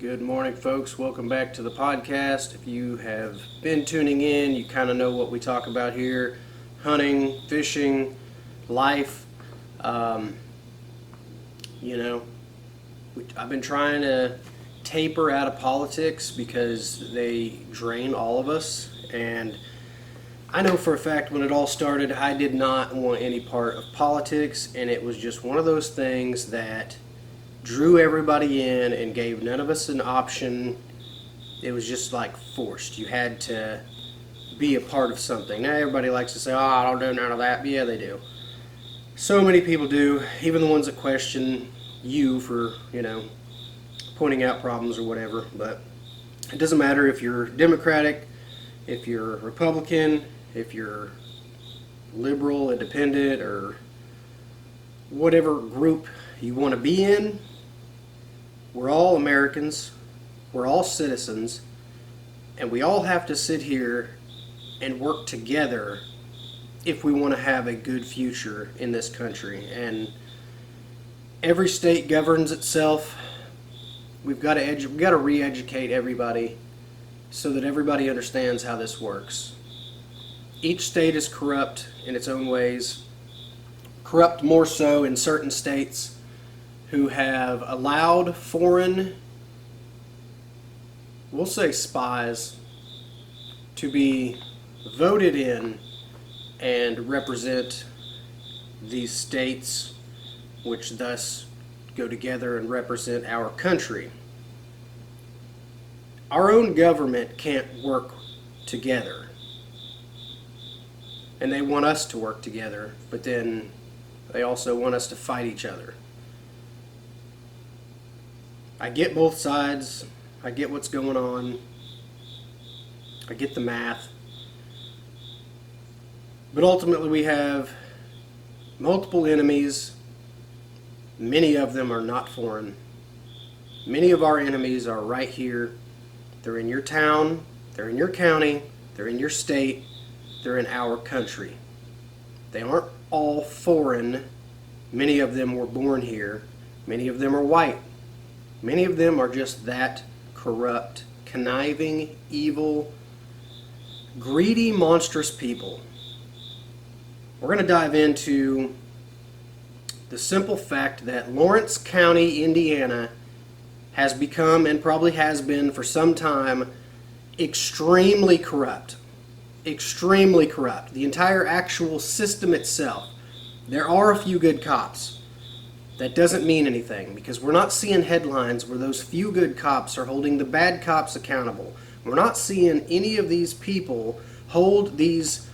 Good morning, folks. Welcome back to the podcast. If you have been tuning in, you kind of know what we talk about here: hunting, fishing, life. Um, you know, I've been trying to taper out of politics because they drain all of us. And I know for a fact when it all started, I did not want any part of politics, and it was just one of those things that drew everybody in and gave none of us an option. It was just like forced. You had to be a part of something. Now everybody likes to say, oh, I don't do none of that. But yeah, they do. So many people do, even the ones that question you for, pointing out problems or whatever. But it doesn't matter if you're Democratic, if you're Republican, if you're liberal, independent, or whatever group you want to be in. We're all Americans, we're all citizens, and we all have to sit here and work together if we want to have a good future in this country. And every state governs itself. We've got to re-educate everybody so that everybody understands how this works. Each state is corrupt in its own ways, corrupt more so in certain states who have allowed foreign, we'll say spies, to be voted in and represent these states, which thus go together and represent our country. Our own government can't work together, and they want us to work together, but then they also want us to fight each other. I get both sides. I get what's going on. I get the math. But ultimately we have multiple enemies. Many of them are not foreign. Many of our enemies are right here. They're in your town. They're in your county. They're in your state. They're in our country. They aren't all foreign. Many of them were born here. Many of them are white. Many of them are just that corrupt, conniving, evil, greedy, monstrous people. We're going to dive into the simple fact that Lawerence County, Indiana, has become, and probably has been for some time, extremely corrupt. Extremely corrupt. The entire actual system itself. There are a few good cops. That doesn't mean anything, because we're not seeing headlines where those few good cops are holding the bad cops accountable. We're not seeing any of these people hold these,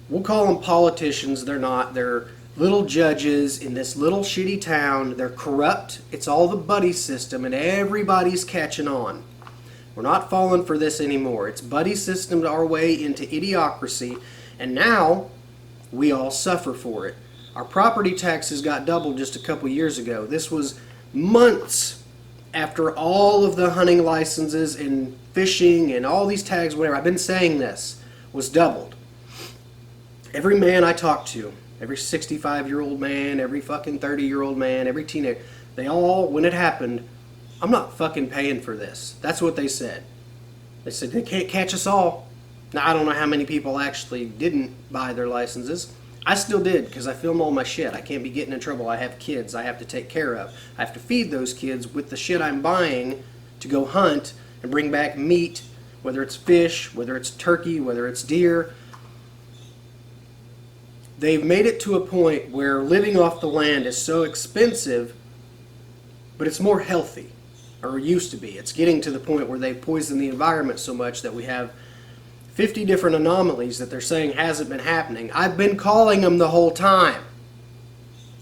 we'll call them politicians, they're not, they're little judges in this little shitty town. They're corrupt. It's all the buddy system, and everybody's catching on. We're not falling for this anymore. It's buddy system our way into idiocracy, and now we all suffer for it. Our property taxes got doubled just a couple years ago. This was months after all of the hunting licenses and fishing and all these tags, whatever, I've been saying this, was doubled. Every man I talk to, every 65-year-old man, every fucking 30-year-old man, every teenager, they all, when it happened, I'm not fucking paying for this. That's what they said. They said they can't catch us all. Now, I don't know how many people actually didn't buy their licenses. I still did, because I film all my shit. I can't be getting in trouble. I have kids I have to take care of. I have to feed those kids with the shit I'm buying to go hunt and bring back meat, whether it's fish, whether it's turkey, whether it's deer. They've made it to a point where living off the land is so expensive, but it's more healthy, or it used to be. It's getting to the point where they've poisoned the environment so much that we have 50 different anomalies that they're saying hasn't been happening. I've been calling them the whole time,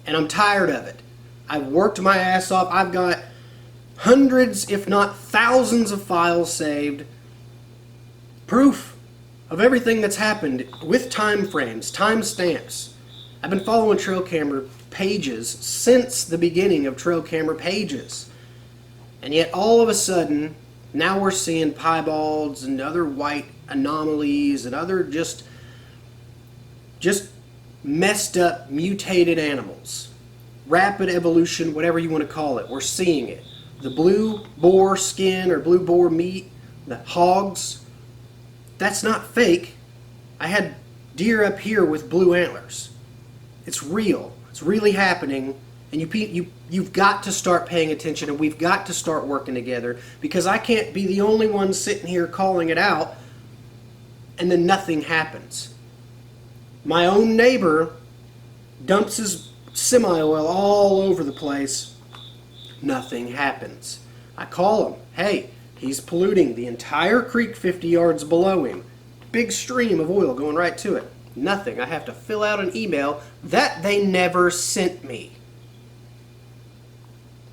and I'm tired of it. I've worked my ass off. I've got hundreds, if not thousands of files saved. Proof of everything that's happened with time frames, time stamps. I've been following trail camera pages since the beginning of trail camera pages. And yet all of a sudden, now we're seeing piebalds and other white anomalies and other just messed up, mutated animals. Rapid evolution, whatever you want to call it. We're seeing it. the blue boar skin or blue boar meat, the hogs, that's not fake. I had deer up here with blue antlers. It's real. It's really happening. And you've got to start paying attention, and we've got to start working together, because I can't be the only one sitting here calling it out and then nothing happens. My own neighbor dumps his semi-oil all over the place. Nothing happens. I call him. Hey, he's polluting the entire creek 50 yards below him. Big stream of oil going right to it. Nothing. I have to fill out an email that they never sent me.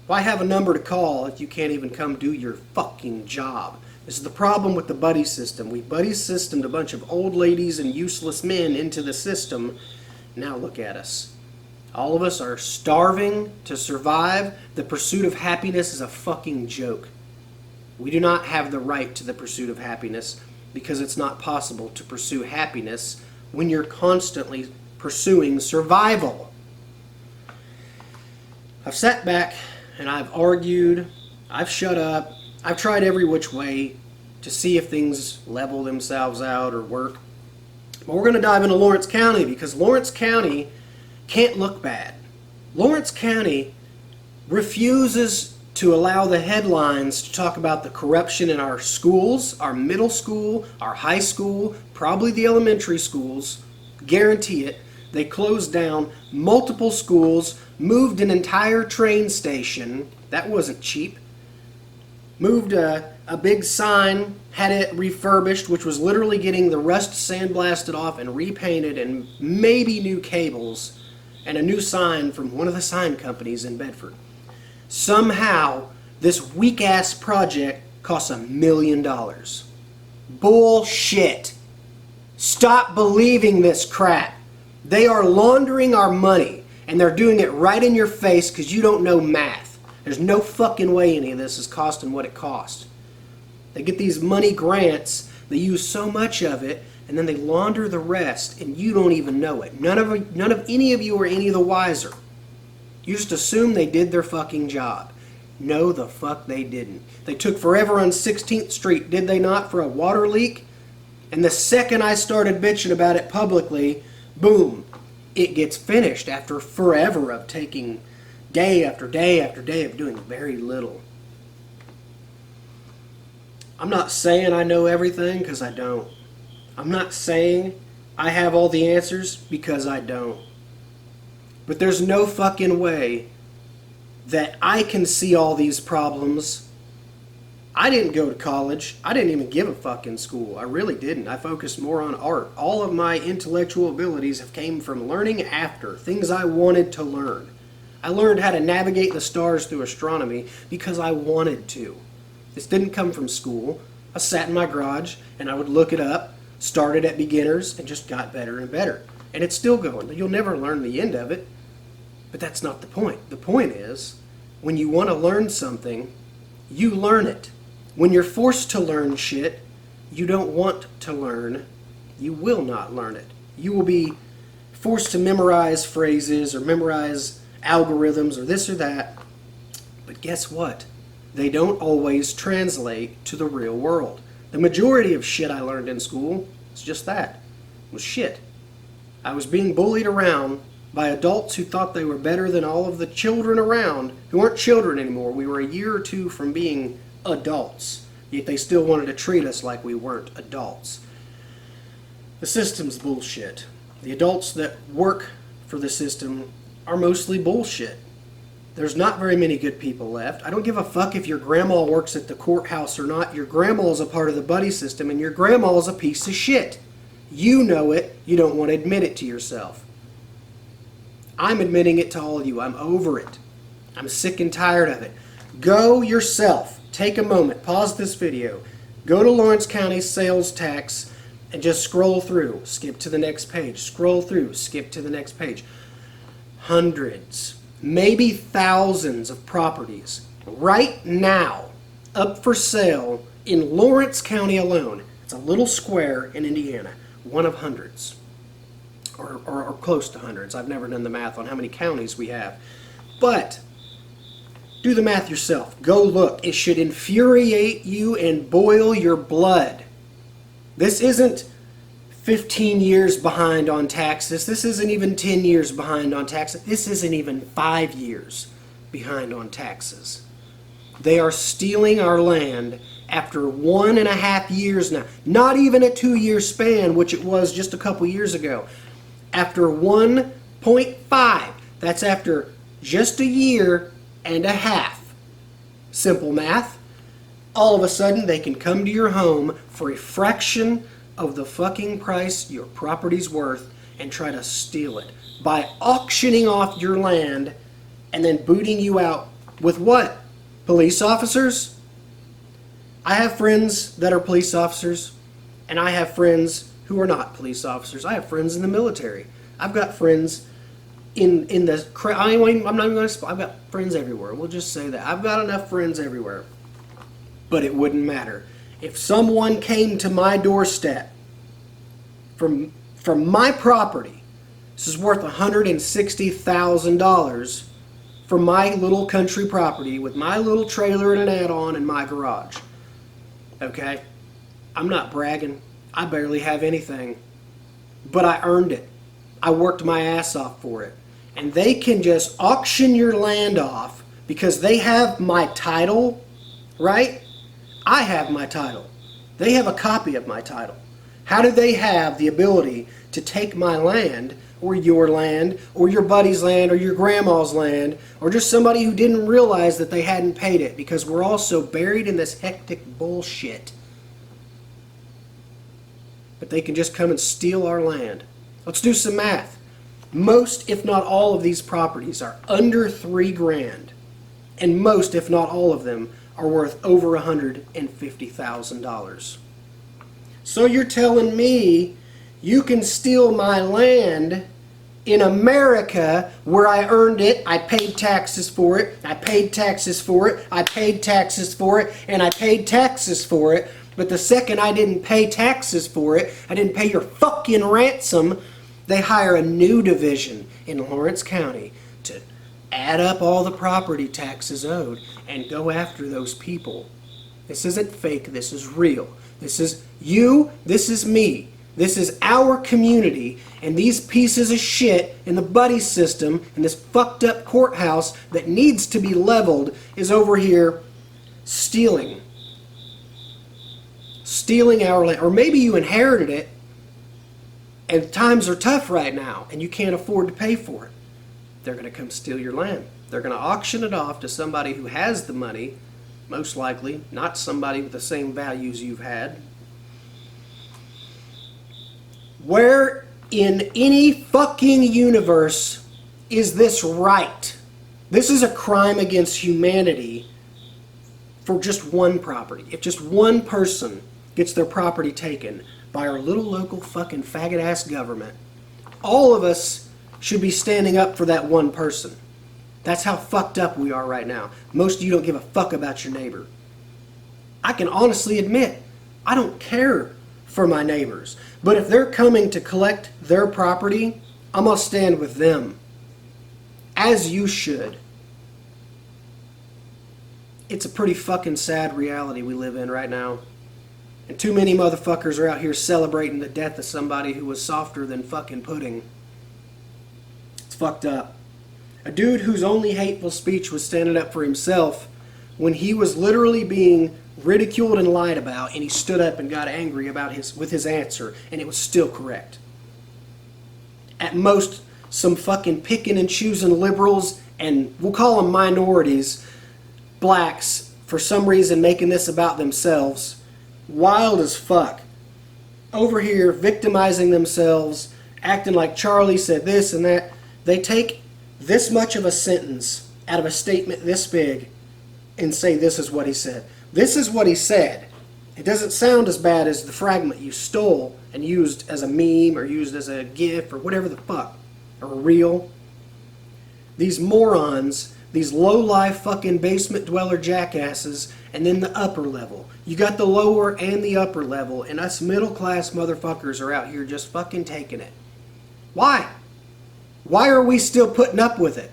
Why have a number to call if you can't even come do your fucking job? This is the problem with the buddy system. We buddy systemed a bunch of old ladies and useless men into the system. Now look at us. All of us are starving to survive. The pursuit of happiness is a fucking joke. We do not have the right to the pursuit of happiness, because it's not possible to pursue happiness when you're constantly pursuing survival. I've sat back and I've argued, I've shut up, I've tried every which way to see if things level themselves out or work. But we're going to dive into Lawerence County, because Lawerence County can't look bad. Lawerence County refuses to allow the headlines to talk about the corruption in our schools, our middle school, our high school, probably the elementary schools. Guarantee it. They closed down multiple schools, moved an entire train station. That wasn't cheap. Moved a big sign, had it refurbished, which was literally getting the rust sandblasted off and repainted, and maybe new cables, and a new sign from one of the sign companies in Bedford. Somehow, this weak-ass project costs $1 million. Bullshit. Stop believing this crap. They are laundering our money, and they're doing it right in your face because you don't know math. There's no fucking way any of this is costing what it cost. They get these money grants, they use so much of it, and then they launder the rest, and you don't even know it. None of any of you are any the wiser. You just assume they did their fucking job. No, the fuck they didn't. They took forever on 16th Street, did they not, for a water leak? And the second I started bitching about it publicly, boom, it gets finished after forever of taking day after day after day of doing very little. I'm not saying I know everything, because I don't. I'm not saying I have all the answers, because I don't. But there's no fucking way that I can see all these problems. I didn't go to college. I didn't even give a fuck in school. I really didn't. I focused more on art. All of my intellectual abilities have came from learning after, things I wanted to learn. I learned how to navigate the stars through astronomy because I wanted to. This didn't come from school. I sat in my garage and I would look it up, started at beginners, and just got better and better. And it's still going. You'll never learn the end of it. But that's not the point. The point is, when you want to learn something, you learn it. When you're forced to learn shit you don't want to learn, you will not learn it. You will be forced to memorize phrases or memorize algorithms or this or that. But guess what? They don't always translate to the real world. The majority of shit I learned in school is just that. It was shit. I was being bullied around by adults who thought they were better than all of the children around, who weren't children anymore. We were a year or two from being adults, yet they still wanted to treat us like we weren't adults. The system's bullshit. The adults that work for the system are mostly bullshit. There's not very many good people left. I don't give a fuck if your grandma works at the courthouse or not. Your grandma is a part of the buddy system, and your grandma is a piece of shit. You know it. You don't want to admit it to yourself. I'm admitting it to all of you. I'm over it. I'm sick and tired of it. Go yourself. Take a moment. Pause this video. Go to Lawerence County sales tax and just scroll through. Skip to the next page. Scroll through. Skip to the next page. Hundreds, maybe thousands of properties right now up for sale in Lawerence County alone. It's a little square in Indiana. One of hundreds. Or close to hundreds. I've never done the math on how many counties we have. But Do the math yourself. Go look. It should infuriate you and boil your blood. This isn't 15 years behind on taxes. This isn't even 10 years behind on taxes. This isn't even 5 years behind on taxes. They are stealing our land after 1.5 years now. Not even a 2-year span, which it was just a couple years ago. After 1.5, that's after just a year and a half. Simple math. All of a sudden, they can come to your home for a fraction of the fucking price your property's worth and try to steal it by auctioning off your land and then booting you out with what? Police officers? I have friends that are police officers, and I have friends who are not police officers. I have friends in the military. I've got friends in the... I'm not even going to... I've got friends everywhere. We'll just say that. I've got enough friends everywhere. But it wouldn't matter. If someone came to my doorstep from my property, this is worth $160,000 for my little country property with my little trailer and an add-on in my garage. Okay? I'm not bragging. I barely have anything. But I earned it. I worked my ass off for it. And they can just auction your land off because they have my title, right? I have my title. They have a copy of my title. How do they have the ability to take my land, or your land, or your buddy's land, or your grandma's land, or just somebody who didn't realize that they hadn't paid it because we're all so buried in this hectic bullshit? But they can just come and steal our land. Let's do some math. Most, if not all, of these properties are under $3,000, and most, if not all of them, are worth over $150,000. So you're telling me you can steal my land in America where I earned it, I paid taxes for it, I paid taxes for it, I paid taxes for it, and I paid taxes for it, but the second I didn't pay taxes for it, I didn't pay your fucking ransom, they hire a new division in Lawerence County to add up all the property taxes owed and go after those people. This isn't fake, this is real. This is you, this is me. This is our community, and these pieces of shit in the buddy system and this fucked up courthouse that needs to be leveled is over here stealing. Stealing our land. Or maybe you inherited it and times are tough right now and you can't afford to pay for it. They're going to come steal your land. They're going to auction it off to somebody who has the money, most likely, not somebody with the same values you've had. Where in any fucking universe is this right? This is a crime against humanity for just one property. If just one person gets their property taken by our little local fucking faggot-ass government, all of us should be standing up for that one person. That's how fucked up we are right now. Most of you don't give a fuck about your neighbor. I can honestly admit, I don't care for my neighbors. But if they're coming to collect their property, I'm going to stand with them. As you should. It's a pretty fucking sad reality we live in right now. And too many motherfuckers are out here celebrating the death of somebody who was softer than fucking pudding. It's fucked up. A dude whose only hateful speech was standing up for himself when he was literally being ridiculed and lied about, and he stood up and got angry about his answer, and it was still correct. At most, some fucking picking and choosing liberals, and we'll call them minorities, blacks, for some reason making this about themselves. Wild as fuck. Over here, victimizing themselves, acting like Charlie said this and that. They take this much of a sentence out of a statement this big and say this is what he said. This is what he said. It doesn't sound as bad as the fragment you stole and used as a meme or used as a GIF or whatever the fuck, or a reel. These morons, these low-life fucking basement dweller jackasses, and then the upper level. You got the lower and the upper level, and us middle-class motherfuckers are out here just fucking taking it. Why? Why are we still putting up with it?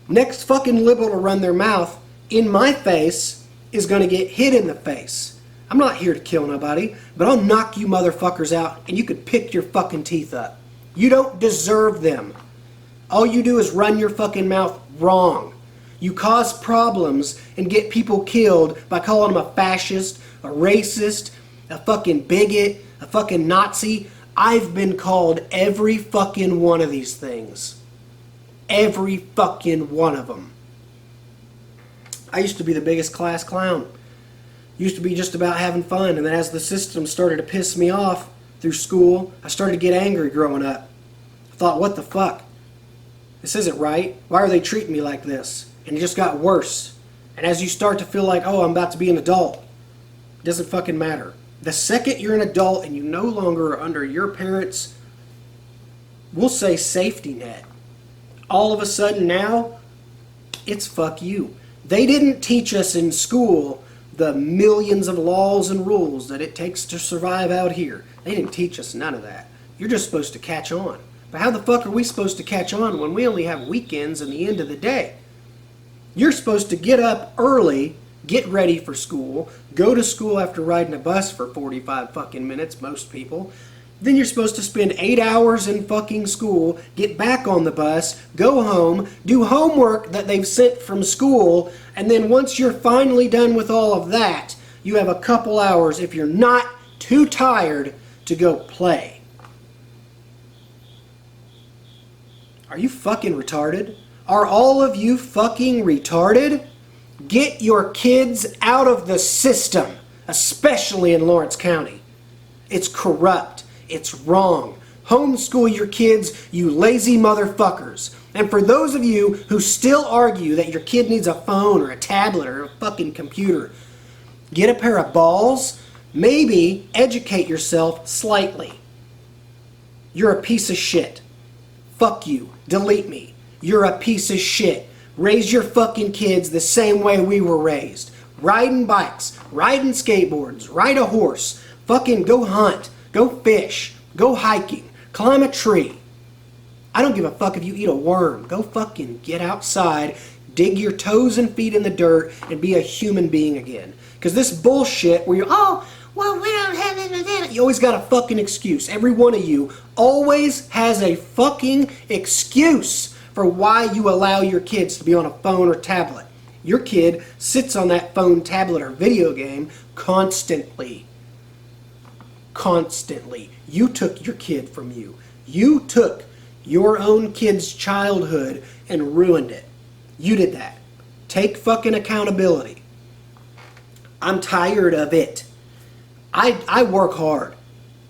Next fucking liberal to run their mouth, in my face is going to get hit in the face. I'm not here to kill nobody, but I'll knock you motherfuckers out and you could pick your fucking teeth up. You don't deserve them. All you do is run your fucking mouth wrong. You cause problems and get people killed by calling them a fascist, a racist, a fucking bigot, a fucking Nazi. I've been called every fucking one of these things. Every fucking one of them. I used to be the biggest class clown. Used to be just about having fun, and then as the system started to piss me off through school, I started to get angry growing up. I thought, what the fuck? This isn't right. Why are they treating me like this? And it just got worse. And as you start to feel like, oh, I'm about to be an adult, it doesn't fucking matter. The second you're an adult and you no longer are under your parents', we'll say, safety net, all of a sudden now, it's fuck you. They didn't teach us in school the millions of laws and rules that it takes to survive out here. They didn't teach us none of that. You're just supposed to catch on. But how the fuck are we supposed to catch on when we only have weekends and the end of the day? You're supposed to get up early, get ready for school, go to school after riding a bus for 45 fucking minutes, most people. Then you're supposed to spend 8 hours in fucking school, get back on the bus, go home, do homework that they've sent from school, and then once you're finally done with all of that, you have a couple hours, if you're not too tired, to go play. Are you fucking retarded? Are all of you fucking retarded? Get your kids out of the system, especially in Lawerence County. It's corrupt. It's wrong. Homeschool your kids, you lazy motherfuckers. And for those of you who still argue that your kid needs a phone or a tablet or a fucking computer, get a pair of balls, maybe educate yourself slightly. You're a piece of shit. Fuck you. Delete me. You're a piece of shit. Raise your fucking kids the same way we were raised. Riding bikes, riding skateboards, ride a horse, fucking go hunt. Go fish. Go hiking. Climb a tree. I don't give a fuck if you eat a worm. Go fucking get outside, dig your toes and feet in the dirt, and be a human being again. Because this bullshit where you're, oh, well, we don't have it. You always got a fucking excuse. Every one of you always has a fucking excuse for why you allow your kids to be on a phone or tablet. Your kid sits on that phone, tablet, or video game constantly. Constantly. You took your kid from you. You took your own kid's childhood and ruined it. You did that. Take fucking accountability. I'm tired of it. I work hard.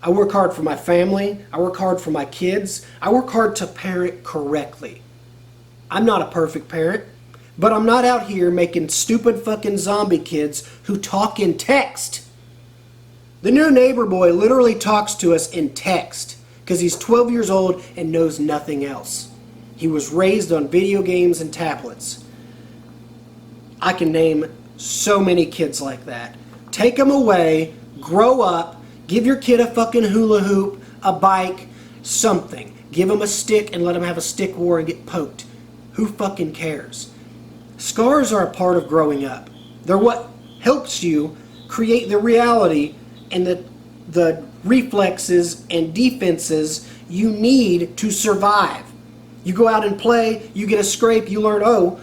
I work hard for my family. I work hard for my kids. I work hard to parent correctly. I'm not a perfect parent, but I'm not out here making stupid fucking zombie kids who talk in text. The new neighbor boy literally talks to us in text because he's 12 years old and knows nothing else. He was raised on video games and tablets. I can name so many kids like that. Take them away, grow up, give your kid a fucking hula hoop, a bike, something. Give them a stick and let them have a stick war and get poked. Who fucking cares? Scars are a part of growing up. They're what helps you create the reality and the reflexes and defenses you need to survive. You go out and play, you get a scrape, you learn, oh,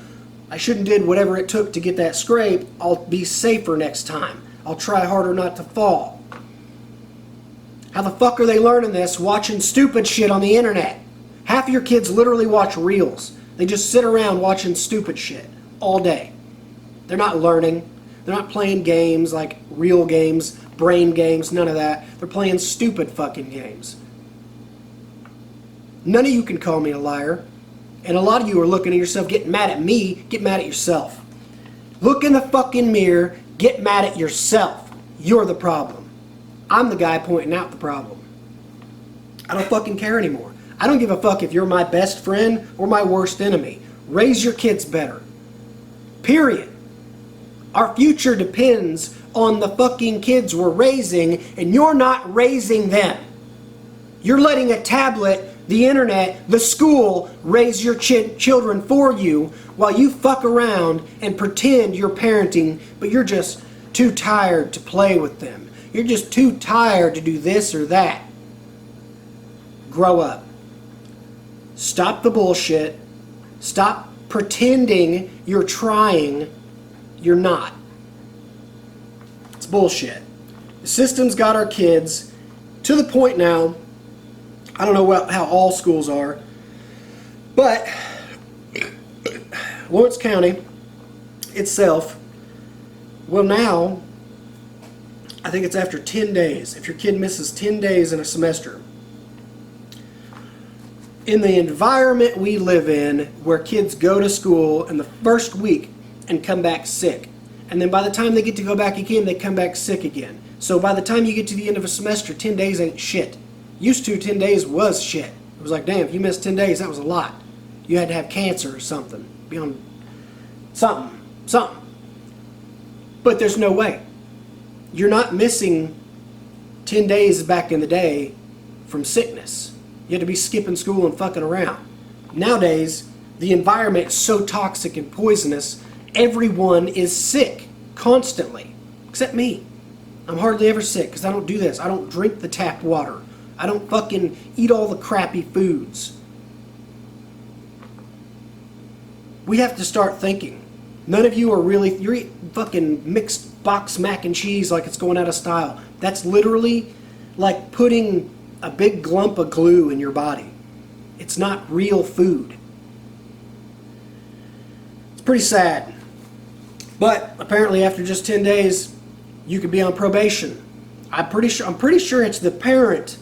I shouldn't did whatever it took to get that scrape. I'll be safer next time. I'll try harder not to fall. How the fuck are they learning this? Watching stupid shit on the internet. Half of your kids literally watch reels. They just sit around watching stupid shit all day. They're not learning. They're not playing games like real games, brain games, none of that. They're playing stupid fucking games. None of you can call me a liar. And a lot of you are looking at yourself, getting mad at me, get mad at yourself. Look in the fucking mirror, get mad at yourself. You're the problem. I'm the guy pointing out the problem. I don't fucking care anymore. I don't give a fuck if you're my best friend or my worst enemy. Raise your kids better. Period. Our future depends on the fucking kids we're raising, and you're not raising them. You're letting a tablet the internet, the school raise your children for you while you fuck around and pretend you're parenting, but you're just too tired to play with them. You're just too tired to do this or that. Grow up. Stop the bullshit. Stop pretending you're trying. You're not. It's bullshit. The system's got our kids to the point now, I don't know how all schools are, but Lawerence County itself will now, I think it's after 10 days, if your kid misses 10 days in a semester, in the environment we live in where kids go to school in the first week and come back sick, and then by the time they get to go back again, they come back sick again. So by the time you get to the end of a semester, 10 days ain't shit. Used to, 10 days was shit. It was like, damn, if you missed 10 days, that was a lot. You had to have cancer or something. Be on something. But there's no way. You're not missing 10 days back in the day from sickness. You had to be skipping school and fucking around. Nowadays, the environment is so toxic and poisonous, everyone is sick constantly, except me. I'm hardly ever sick because I don't do this. I don't drink the tap water. I don't fucking eat all the crappy foods. We have to start thinking. None of you are really, you're eating fucking mixed box mac and cheese like it's going out of style. That's literally like putting a big glump of glue in your body. It's not real food. It's pretty sad. But apparently after just 10 days, you could be on probation. I'm pretty sure it's the parent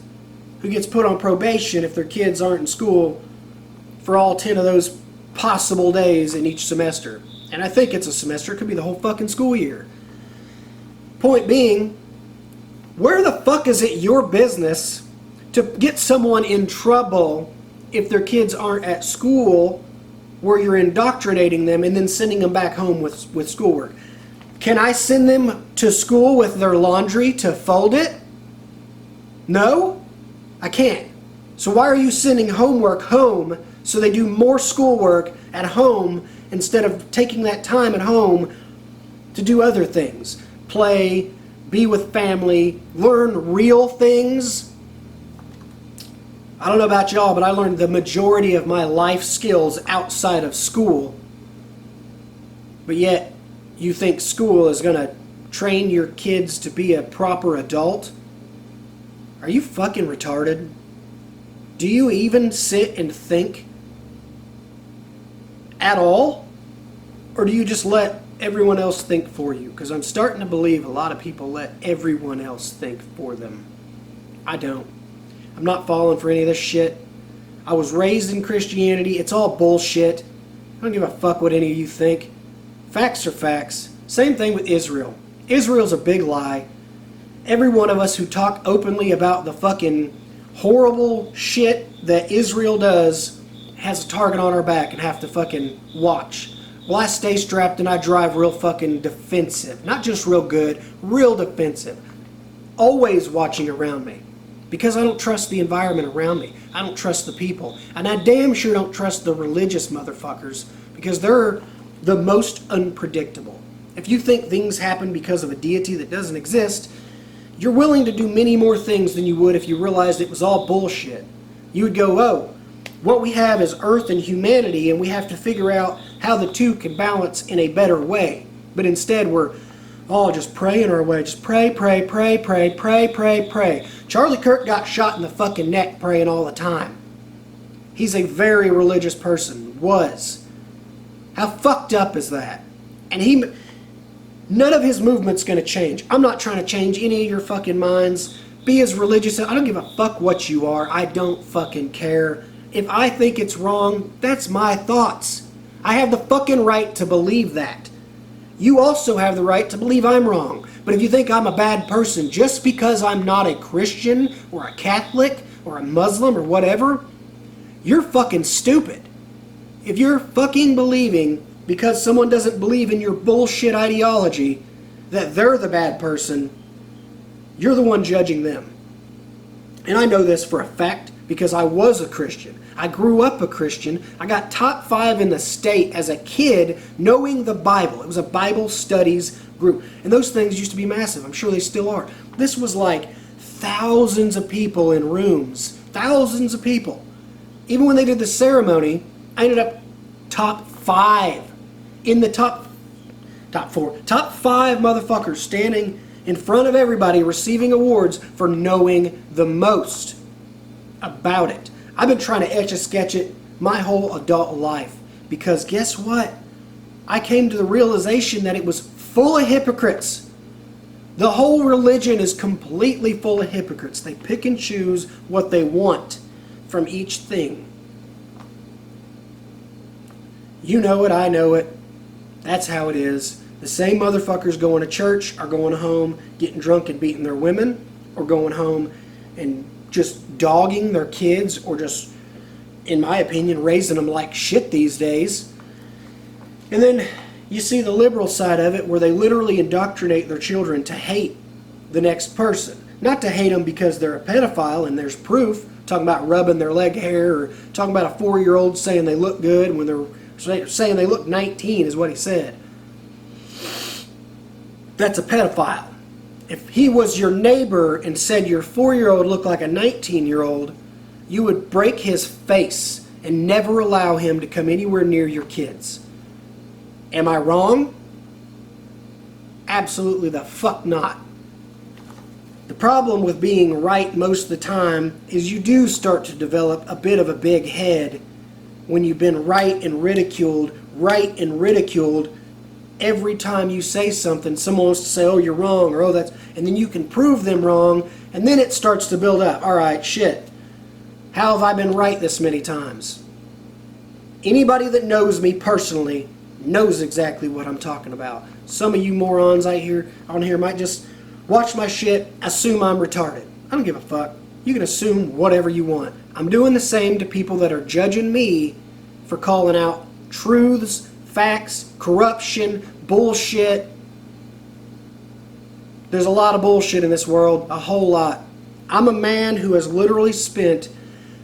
who gets put on probation if their kids aren't in school for all 10 of those possible days in each semester. And I think it's a semester. It could be the whole fucking school year. Point being, where the fuck is it your business to get someone in trouble if their kids aren't at school where you're indoctrinating them and then sending them back home with schoolwork? Can I send them to school with their laundry to fold it? No, I can't. So why are you sending homework home so they do more schoolwork at home instead of taking that time at home to do other things? Play, be with family, learn real things. I don't know about y'all, but I learned the majority of my life skills outside of school. But yet, you think school is going to train your kids to be a proper adult? Are you fucking retarded? Do you even sit and think at all? Or do you just let everyone else think for you? Because I'm starting to believe a lot of people let everyone else think for them. I don't. I'm not falling for any of this shit. I was raised in Christianity. It's all bullshit. I don't give a fuck what any of you think. Facts are facts. Same thing with Israel. Israel's a big lie. Every one of us who talk openly about the fucking horrible shit that Israel does has a target on our back and have to fucking watch. Well, I stay strapped and I drive real fucking defensive. Not just real good, real defensive. Always watching around me. Because I don't trust the environment around me. I don't trust the people. And I damn sure don't trust the religious motherfuckers because they're the most unpredictable. If you think things happen because of a deity that doesn't exist, you're willing to do many more things than you would if you realized it was all bullshit. You would go, oh, what we have is earth and humanity, and we have to figure out how the two can balance in a better way. But instead we're all just praying our way. Just pray, pray, pray, pray, pray, pray, pray. Charlie Kirk got shot in the fucking neck praying all the time. He's a very religious person. Was. How fucked up is that? And none of his movement's going to change. I'm not trying to change any of your fucking minds. Be as religious. I don't give a fuck what you are. I don't fucking care. If I think it's wrong, that's my thoughts. I have the fucking right to believe that. You also have the right to believe I'm wrong. But if you think I'm a bad person just because I'm not a Christian or a Catholic or a Muslim or whatever, you're fucking stupid. If you're fucking believing because someone doesn't believe in your bullshit ideology that they're the bad person, you're the one judging them. And I know this for a fact because I was a Christian. I grew up a Christian. I got top 5 in the state as a kid knowing the Bible. It was a Bible studies group. And those things used to be massive. I'm sure they still are. This was like thousands of people in rooms. Thousands of people. Even when they did the ceremony, I ended up top 5. In the top 4. Top 5 motherfuckers standing in front of everybody receiving awards for knowing the most about it. I've been trying to etch a sketch it my whole adult life because guess what? I came to the realization that it was full of hypocrites. The whole religion is completely full of hypocrites. They pick and choose what they want from each thing. You know it, I know it. That's how it is. The same motherfuckers going to church are going home getting drunk and beating their women, or going home and just dogging their kids, or just, in my opinion, raising them like shit these days. And then you see the liberal side of it, where they literally indoctrinate their children to hate the next person. Not to hate them because they're a pedophile and there's proof, talking about rubbing their leg hair, or talking about a 4-year-old saying they look good when they're saying they look 19 is what he said. That's a pedophile. If he was your neighbor and said your 4-year-old looked like a 19-year-old, you would break his face and never allow him to come anywhere near your kids. Am I wrong? Absolutely the fuck not. The problem with being right most of the time is you do start to develop a bit of a big head when you've been right and ridiculed every time you say something. Someone wants to say, oh, you're wrong, or oh, that's, and then you can prove them wrong, and then it starts to build up. All right, shit. How have I been right this many times? Anybody that knows me personally knows exactly what I'm talking about. Some of you morons on here might just watch my shit, assume I'm retarded. I don't give a fuck. You can assume whatever you want. I'm doing the same to people that are judging me for calling out truths, facts, corruption, bullshit. There's a lot of bullshit in this world, a whole lot. I'm a man who has literally spent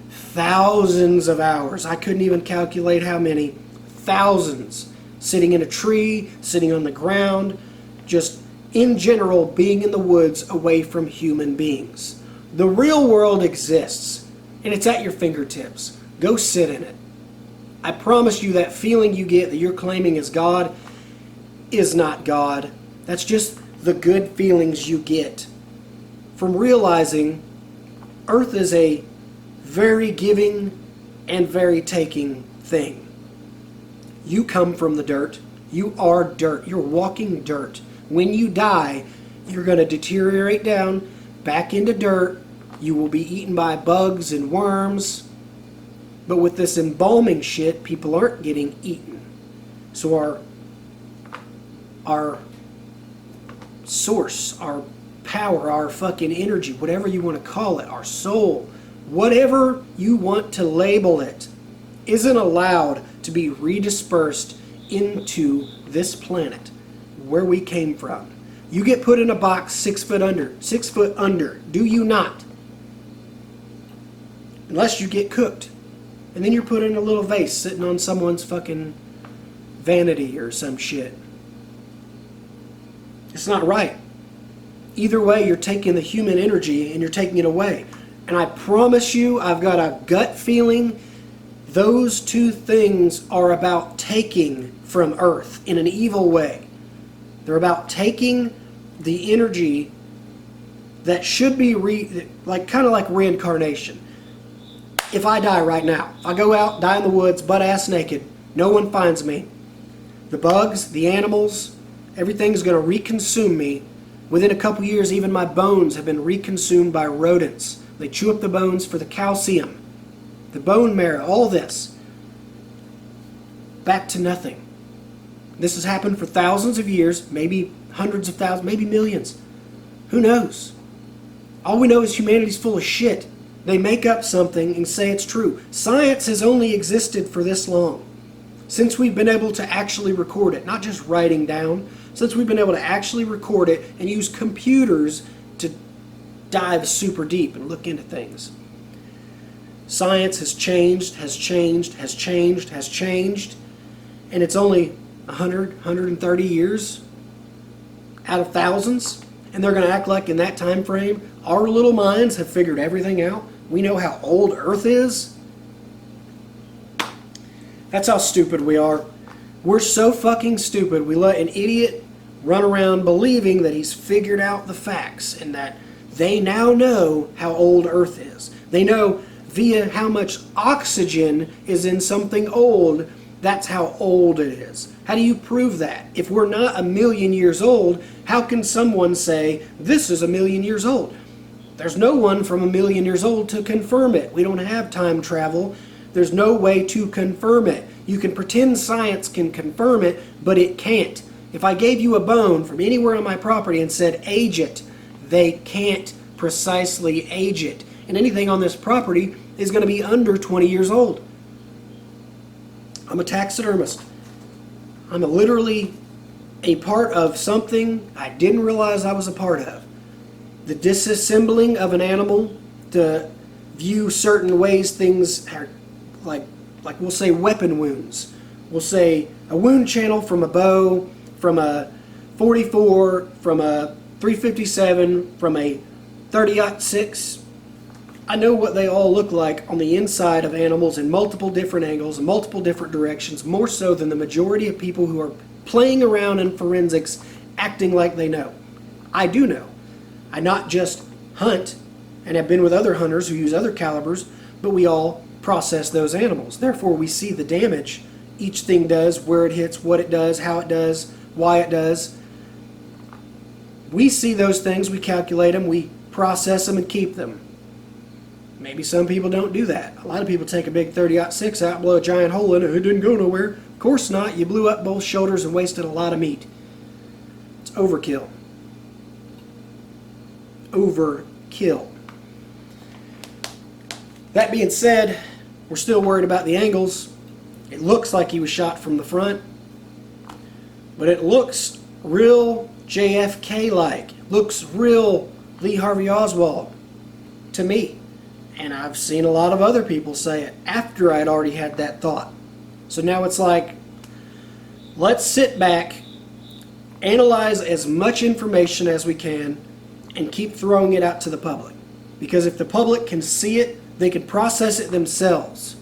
thousands of hours, I couldn't even calculate how many, thousands, sitting in a tree, sitting on the ground, just in general being in the woods away from human beings. The real world exists, and it's at your fingertips. Go sit in it. I promise you that feeling you get that you're claiming is God is not God. That's just the good feelings you get from realizing Earth is a very giving and very taking thing. You come from the dirt. You are dirt. You're walking dirt. When you die, you're going to deteriorate down back into dirt. You will be eaten by bugs and worms. But with this embalming shit, people aren't getting eaten. So our source, our power, our fucking energy, whatever you want to call it, our soul, whatever you want to label it, isn't allowed to be redispersed into this planet where we came from. You get put in a box 6 foot under, do you not? Unless you get cooked. And then you're put in a little vase sitting on someone's fucking vanity or some shit. It's not right. Either way, you're taking the human energy and you're taking it away. And I promise you, I've got a gut feeling those two things are about taking from Earth in an evil way. They're about taking the energy that should be kind of like reincarnation. If I die right now, if I go out, die in the woods, butt-ass naked, no one finds me, the bugs, the animals, everything's going to reconsume me. Within a couple years, even my bones have been reconsumed by rodents. They chew up the bones for the calcium, the bone marrow, all this. Back to nothing. This has happened for thousands of years, maybe hundreds of thousands, maybe millions. Who knows? All we know is humanity's full of shit. They make up something and say it's true. Science has only existed for this long. Since we've been able to actually record it, not just writing down, since we've been able to actually record it and use computers to dive super deep and look into things. Science has changed, has changed, has changed, has changed, and it's only 100, 130 years out of thousands, and they're going to act like in that time frame our little minds have figured everything out. We know how old Earth is. That's how stupid we are. We're so fucking stupid. We let an idiot run around believing that he's figured out the facts and that they now know how old Earth is. They know via how much oxygen is in something old, that's how old it is. How do you prove that? If we're not 1,000,000 years old, how can someone say this is 1,000,000 years old? There's no one from 1,000,000 years old to confirm it. We don't have time travel. There's no way to confirm it. You can pretend science can confirm it, but it can't. If I gave you a bone from anywhere on my property and said age it, they can't precisely age it. And anything on this property is going to be under 20 years old. I'm a taxidermist. I'm literally a part of something I didn't realize I was a part of. The disassembling of an animal to view certain ways things are like we'll say weapon wounds. We'll say a wound channel from a bow, from a 44, from a 357, from a 30-06. I know what they all look like on the inside of animals in multiple different angles, in multiple different directions, more so than the majority of people who are playing around in forensics acting like they know. I do know. I not just hunt and have been with other hunters who use other calibers, but we all process those animals. Therefore, we see the damage each thing does, where it hits, what it does, how it does, why it does. We see those things, we calculate them, we process them and keep them. Maybe some people don't do that. A lot of people take a big 30-06 out, blow a giant hole in it, it didn't go nowhere. Of course not. You blew up both shoulders and wasted a lot of meat. It's overkill. Overkill. That being said, we're still worried about the angles. It looks like he was shot from the front, but it looks real JFK-like. Looks real Lee Harvey Oswald to me. And I've seen a lot of other people say it after I'd already had that thought. So now it's like, let's sit back, analyze as much information as we can, and keep throwing it out to the public. Because if the public can see it, they can process it themselves.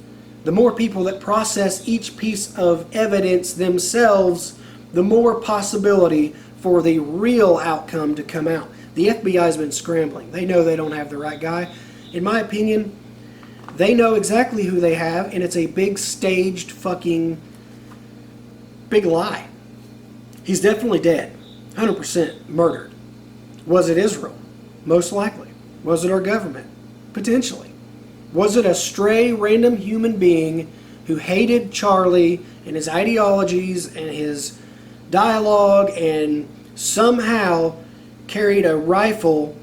The more people that process each piece of evidence themselves, the more possibility for the real outcome to come out. The FBI's been scrambling. They know they don't have the right guy. In my opinion, they know exactly who they have, and it's a big staged fucking big lie. He's definitely dead. 100% murdered. Was it Israel? Most likely. Was it our government? Potentially. Was it a stray random human being who hated Charlie and his ideologies and his dialogue and somehow carried a rifle,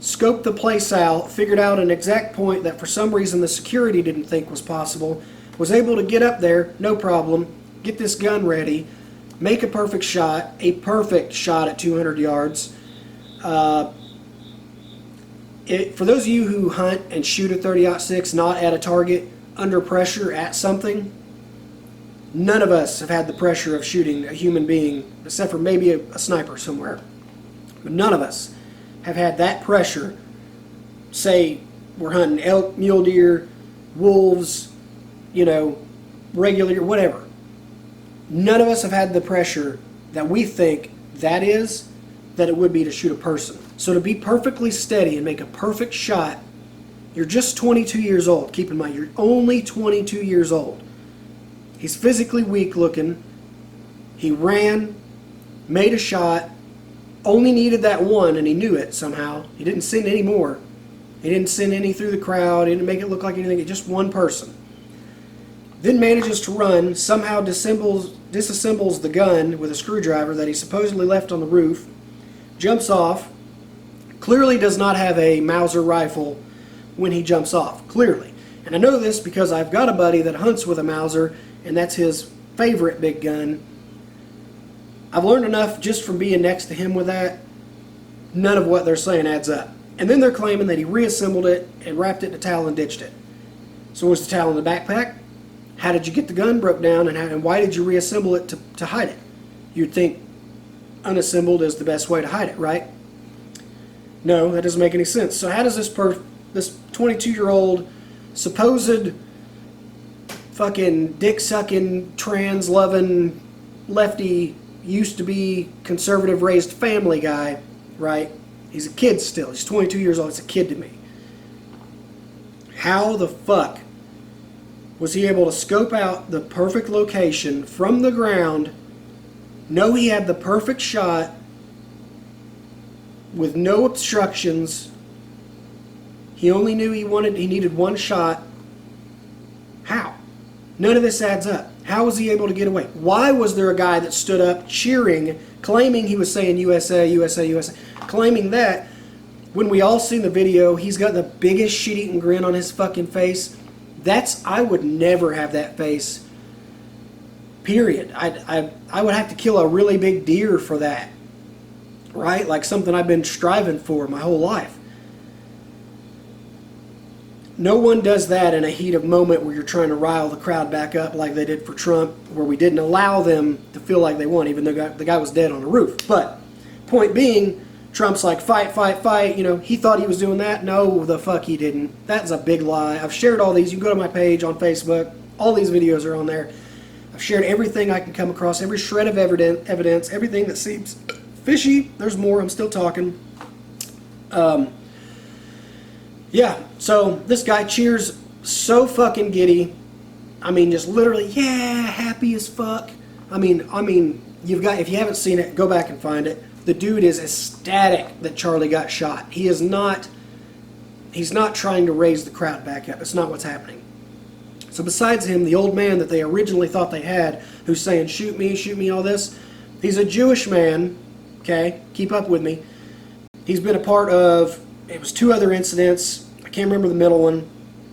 scoped the place out, figured out an exact point that for some reason the security didn't think was possible, was able to get up there, no problem, get this gun ready, make a perfect shot at 200 yards. For those of you who hunt and shoot a 30-06 not at a target, under pressure at something, none of us have had the pressure of shooting a human being, except for maybe a sniper somewhere. But none of us have had that pressure. Say we're hunting elk, mule deer, wolves, regular, whatever. None of us have had the pressure that we think that it would be to shoot a person. So to be perfectly steady and make a perfect shot, you're just 22 years old. Keep in mind, you're only 22 years old. He's physically weak looking. He ran, made a shot, only needed that one, and he knew it somehow. He didn't send any more. He didn't send any through the crowd. He didn't make it look like anything. It's just one person. Then manages to run, somehow disassembles the gun with a screwdriver that he supposedly left on the roof, jumps off, clearly does not have a Mauser rifle when he jumps off, clearly. And I know this because I've got a buddy that hunts with a Mauser, and that's his favorite big gun. I've learned enough just from being next to him with that. None of what they're saying adds up. And then they're claiming that he reassembled it and wrapped it in a towel and ditched it. So was the towel in the backpack? How did you get the gun broke down, and why did you reassemble it to hide it? You'd think unassembled is the best way to hide it, right? No, that doesn't make any sense. So how does this 22-year-old supposed fucking dick-sucking, trans-loving, lefty, used to be conservative raised family guy, right? He's a kid still. He's 22 years old. It's a kid to me. How the fuck was he able to scope out the perfect location from the ground, know he had the perfect shot with no obstructions? He only knew he needed one shot. How? None of this adds up. How was he able to get away? Why was there a guy that stood up cheering, claiming he was saying USA, USA, USA, claiming that when we all seen the video, he's got the biggest shit-eating grin on his fucking face? I would never have that face, period. I would have to kill a really big deer for that, right? Like something I've been striving for my whole life. No one does that in a heat of moment where you're trying to rile the crowd back up like they did for Trump, where we didn't allow them to feel like they won, even though the guy was dead on the roof. But point being, Trump's like, fight, fight, fight. You know, he thought he was doing that. No, the fuck he didn't. That's a big lie. I've shared all these. You can go to my page on Facebook. All these videos are on there. I've shared everything I can come across, every shred of evidence, everything that seems fishy. There's more. I'm still talking. Yeah, so this guy cheers so fucking giddy. I mean, just literally, yeah, happy as fuck. I mean, if you haven't seen it, go back and find it. The dude is ecstatic that Charlie got shot. He's not trying to raise the crowd back up. It's not what's happening. So besides him, the old man that they originally thought they had, who's saying, shoot me, all this, he's a Jewish man, okay? Keep up with me. He's been a part of, it was 2 other incidents. I can't remember the middle one.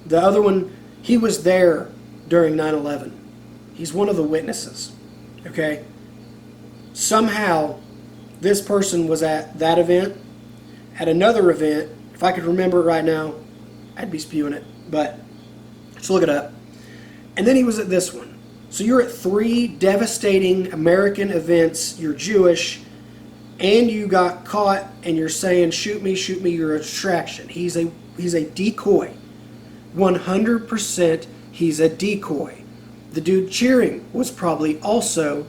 The other one, he was there during 9/11. He's one of the witnesses, okay? Somehow, this person was at that event, at another event. If I could remember it right now, I'd be spewing it, but let's look it up. And then he was at this one. So you're at 3 devastating American events. You're Jewish, and you got caught, and you're saying, shoot me, you're a distraction. He's a decoy. 100% he's a decoy. The dude cheering was probably also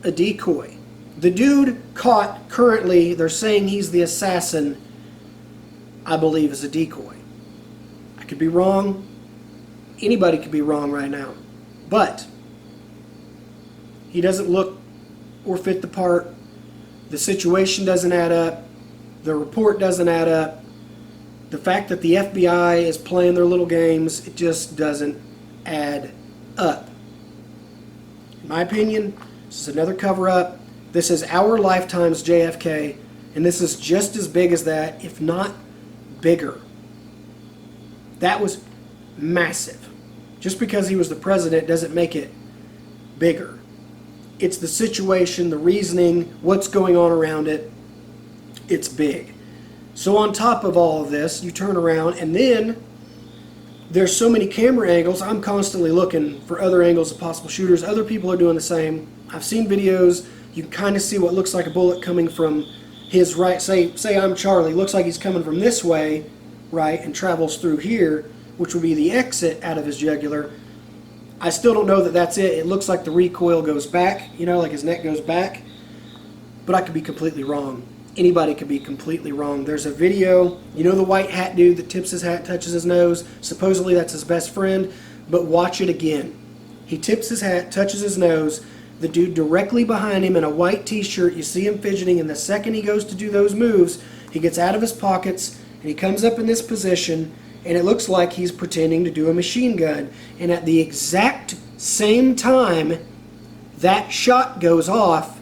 a decoy. The dude caught currently, they're saying he's the assassin, I believe is a decoy. I could be wrong. Anybody could be wrong right now. But he doesn't look or fit the part. The situation doesn't add up. The report doesn't add up. The fact that the FBI is playing their little games, it just doesn't add up. In my opinion, this is another cover-up. This is our lifetime's JFK, and this is just as big as that, if not bigger. That was massive. Just because he was the president doesn't make it bigger. It's the situation, the reasoning, what's going on around it. It's big. So on top of all of this, you turn around, and then there's so many camera angles. I'm constantly looking for other angles of possible shooters. Other people are doing the same. I've seen videos. You can kind of see what looks like a bullet coming from his right. Say I'm Charlie. Looks like he's coming from this way, right, and travels through here, which would be the exit out of his jugular. I still don't know that that's it. It looks like the recoil goes back, you know, like his neck goes back. But I could be completely wrong. Anybody could be completely wrong. There's a video, you know the white hat dude that tips his hat, touches his nose? Supposedly that's his best friend, but watch it again. He tips his hat, touches his nose. The dude directly behind him in a white t-shirt, you see him fidgeting, and the second he goes to do those moves, he gets out of his pockets, and he comes up in this position, and it looks like he's pretending to do a machine gun. And at the exact same time, that shot goes off,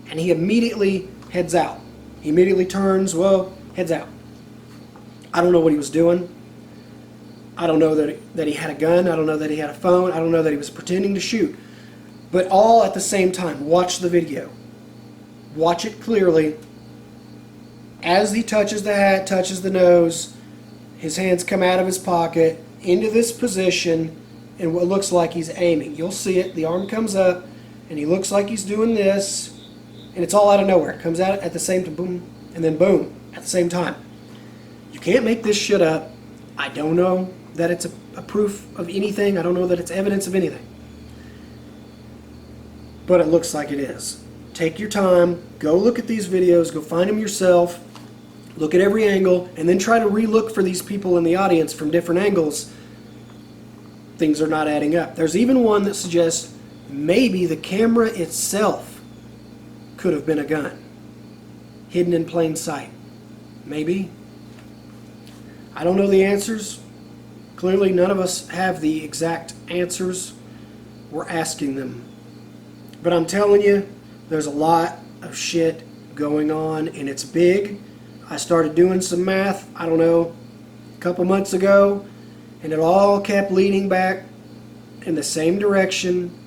and he immediately heads out. He immediately turns, heads out. I don't know what he was doing. I don't know that he had a gun. I don't know that he had a phone. I don't know that he was pretending to shoot. But all at the same time. Watch the video. Watch it clearly. As he touches the hat, touches the nose, his hands come out of his pocket, into this position and what looks like he's aiming. You'll see it. The arm comes up and he looks like he's doing this, and it's all out of nowhere. It comes out at the same time, boom, and then boom, at the same time. You can't make this shit up. I don't know that it's a proof of anything. I don't know that it's evidence of anything. But it looks like it is. Take your time. Go look at these videos. Go find them yourself. Look at every angle, and then try to re-look for these people in the audience from different angles. Things are not adding up. There's even one that suggests maybe the camera itself could have been a gun, hidden in plain sight. Maybe. I don't know the answers. Clearly none of us have the exact answers. We're asking them. But I'm telling you, there's a lot of shit going on, and it's big. I started doing some math, I don't know, a couple months ago, and it all kept leading back in the same direction.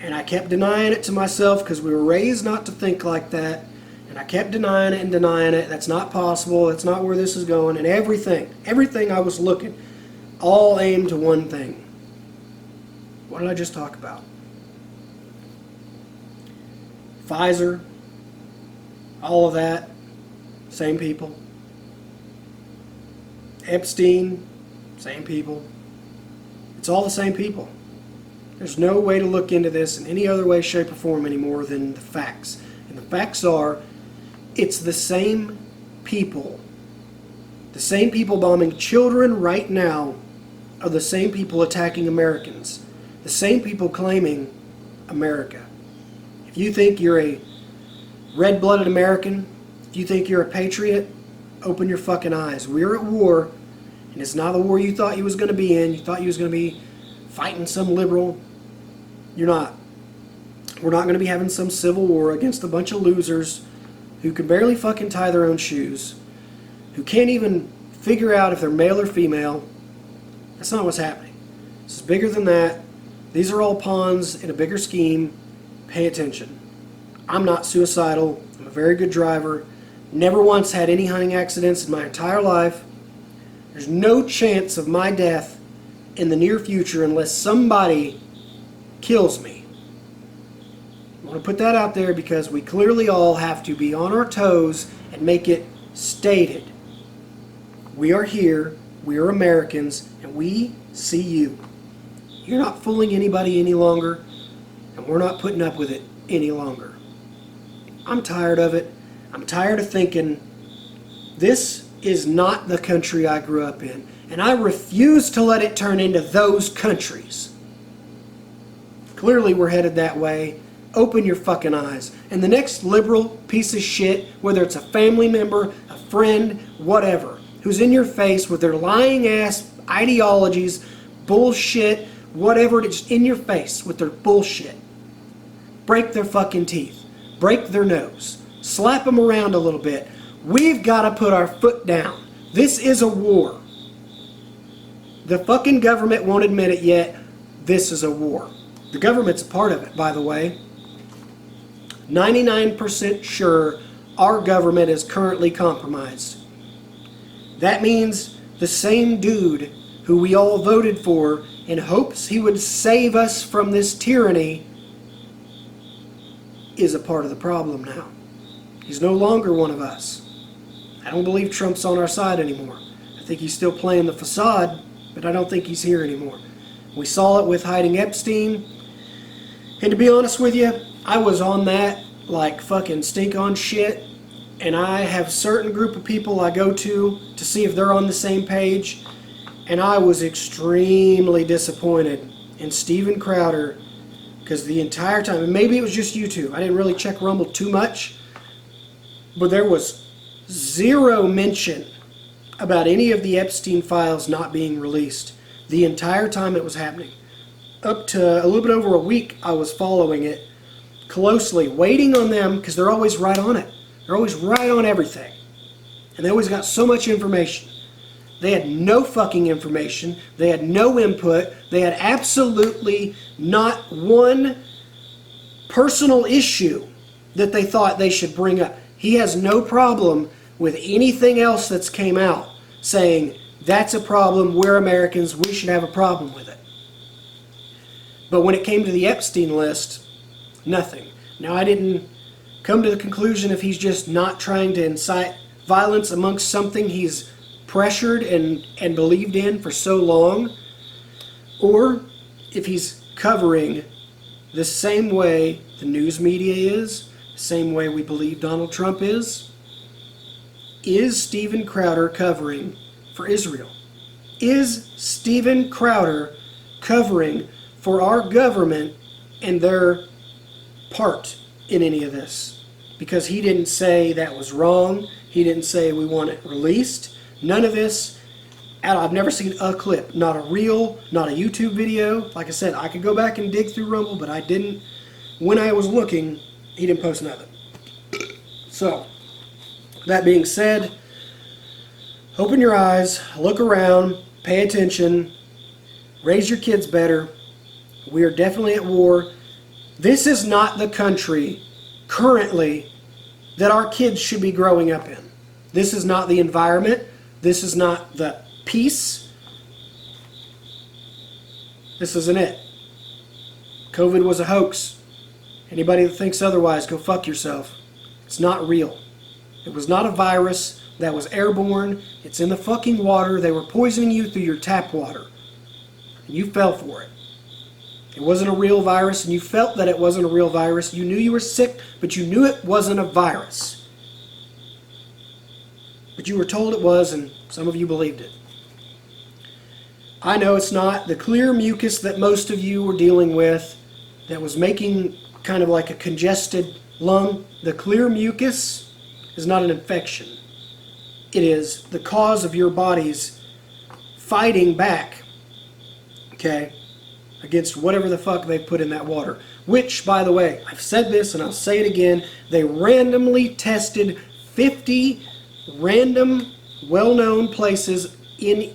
And I kept denying it to myself because we were raised not to think like that. And I kept denying it and denying it. That's not possible. That's not where this is going. And everything I was looking, all aimed to one thing. What did I just talk about? Pfizer, all of that, same people. Epstein, same people. It's all the same people. There's no way to look into this in any other way, shape, or form anymore than the facts. And the facts are, it's the same people. The same people bombing children right now are the same people attacking Americans. The same people claiming America. If you think you're a red-blooded American, if you think you're a patriot, open your fucking eyes. We're at war, and it's not the war you thought you was going to be in. You thought you was going to be fighting some liberal. You're not. We're not going to be having some civil war against a bunch of losers who can barely fucking tie their own shoes, who can't even figure out if they're male or female. That's not what's happening. This is bigger than that. These are all pawns in a bigger scheme. Pay attention. I'm not suicidal. I'm a very good driver. Never once had any hunting accidents in my entire life. There's no chance of my death in the near future unless somebody kills me. I want to put that out there because we clearly all have to be on our toes and make it stated. We are here, we are Americans, and we see you. You're not fooling anybody any longer, and we're not putting up with it any longer. I'm tired of it. I'm tired of thinking this is not the country I grew up in, and I refuse to let it turn into those countries. Clearly we're headed that way. Open your fucking eyes. And the next liberal piece of shit, whether it's a family member, a friend, whatever, who's in your face with their lying ass ideologies, bullshit, whatever it is, in your face with their bullshit. Break their fucking teeth. Break their nose. Slap them around a little bit. We've got to put our foot down. This is a war. The fucking government won't admit it yet. This is a war. The government's a part of it, by the way. 99% sure our government is currently compromised. That means the same dude who we all voted for in hopes he would save us from this tyranny is a part of the problem now. He's no longer one of us. I don't believe Trump's on our side anymore. I think he's still playing the facade, but I don't think he's here anymore. We saw it with hiding Epstein. And to be honest with you, I was on that like fucking stink on shit. And I have a certain group of people I go to see if they're on the same page. And I was extremely disappointed in Steven Crowder because the entire time, and maybe it was just YouTube, I didn't really check Rumble too much, but there was zero mention about any of the Epstein files not being released the entire time it was happening. Up to a little bit over a week, I was following it closely, waiting on them because they're always right on it. They're always right on everything. And they always got so much information. They had no fucking information. They had no input. They had absolutely not one personal issue that they thought they should bring up. He has no problem with anything else that's came out saying That's a problem. We're Americans. We should have a problem with it. But when it came to the Epstein list, nothing. Now, I didn't come to the conclusion if he's just not trying to incite violence amongst something he's pressured and believed in for so long, or if he's covering the same way the news media is, the same way we believe Donald Trump is. Is Steven Crowder covering for Israel? Is Steven Crowder covering for our government and their part in any of this? Because he didn't say that was wrong. He didn't say we want it released. None of this. I've never seen a clip, not a reel, not a YouTube video. Like I said, I could go back and dig through Rumble, but I didn't. When I was looking, he didn't post nothing. So, that being said, open your eyes, look around, pay attention, raise your kids better. We are definitely at war. This is not the country currently that our kids should be growing up in. This is not the environment. This is not the peace. This isn't it. COVID was a hoax. Anybody that thinks otherwise, go fuck yourself. It's not real. It was not a virus that was airborne. It's in the fucking water. They were poisoning you through your tap water. And you fell for it. It wasn't a real virus, and you felt that it wasn't a real virus. You knew you were sick, but you knew it wasn't a virus. But you were told it was, and some of you believed it. I know it's not the clear mucus that most of you were dealing with that was making kind of like a congested lung. The clear mucus is not an infection. It is the cause of your body's fighting back, okay, against whatever the fuck they put in that water. Which, by the way, I've said this and I'll say it again, they randomly tested 50 random, well-known places in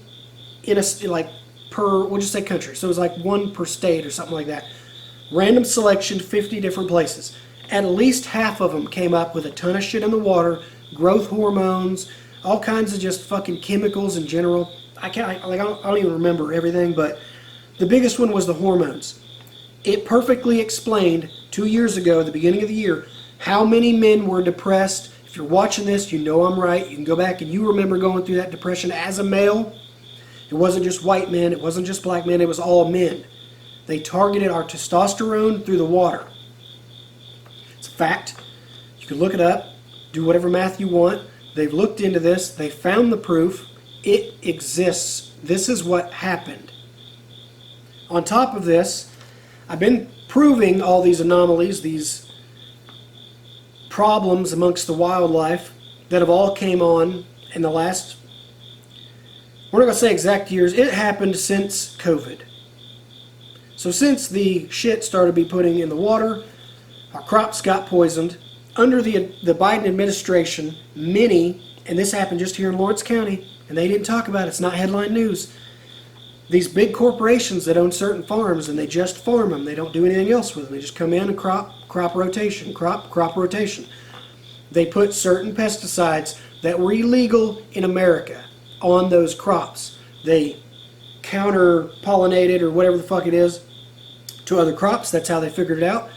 a, like, per, we'll just say country. So it was like one per state or something like that. Random selection, 50 different places. At least half of them came up with a ton of shit in the water, growth hormones, all kinds of just fucking chemicals in general. I don't even remember everything, but the biggest one was the hormones. It perfectly explained 2 years ago, at the beginning of the year, how many men were depressed. If you're watching this, you know I'm right. You can go back and you remember going through that depression as a male. It wasn't just white men. It wasn't just black men. It was all men. They targeted our testosterone through the water. It's a fact. You can look it up. Do whatever math you want. They've looked into this. They found the proof. It exists. This is what happened. On top of this, I've been proving all these anomalies, these problems amongst the wildlife that have all came on in the last, we're not going to say exact years, it happened since COVID. So since the shit started to be putting in the water, our crops got poisoned. Under the Biden administration, many, and this happened just here in Lawerence County, and they didn't talk about it, it's not headline news. These big corporations that own certain farms, and they just farm them. They don't do anything else with them. They just come in and crop rotation, crop rotation. They put certain pesticides that were illegal in America on those crops. They counter-pollinated, or whatever the fuck it is, to other crops. That's how they figured it out.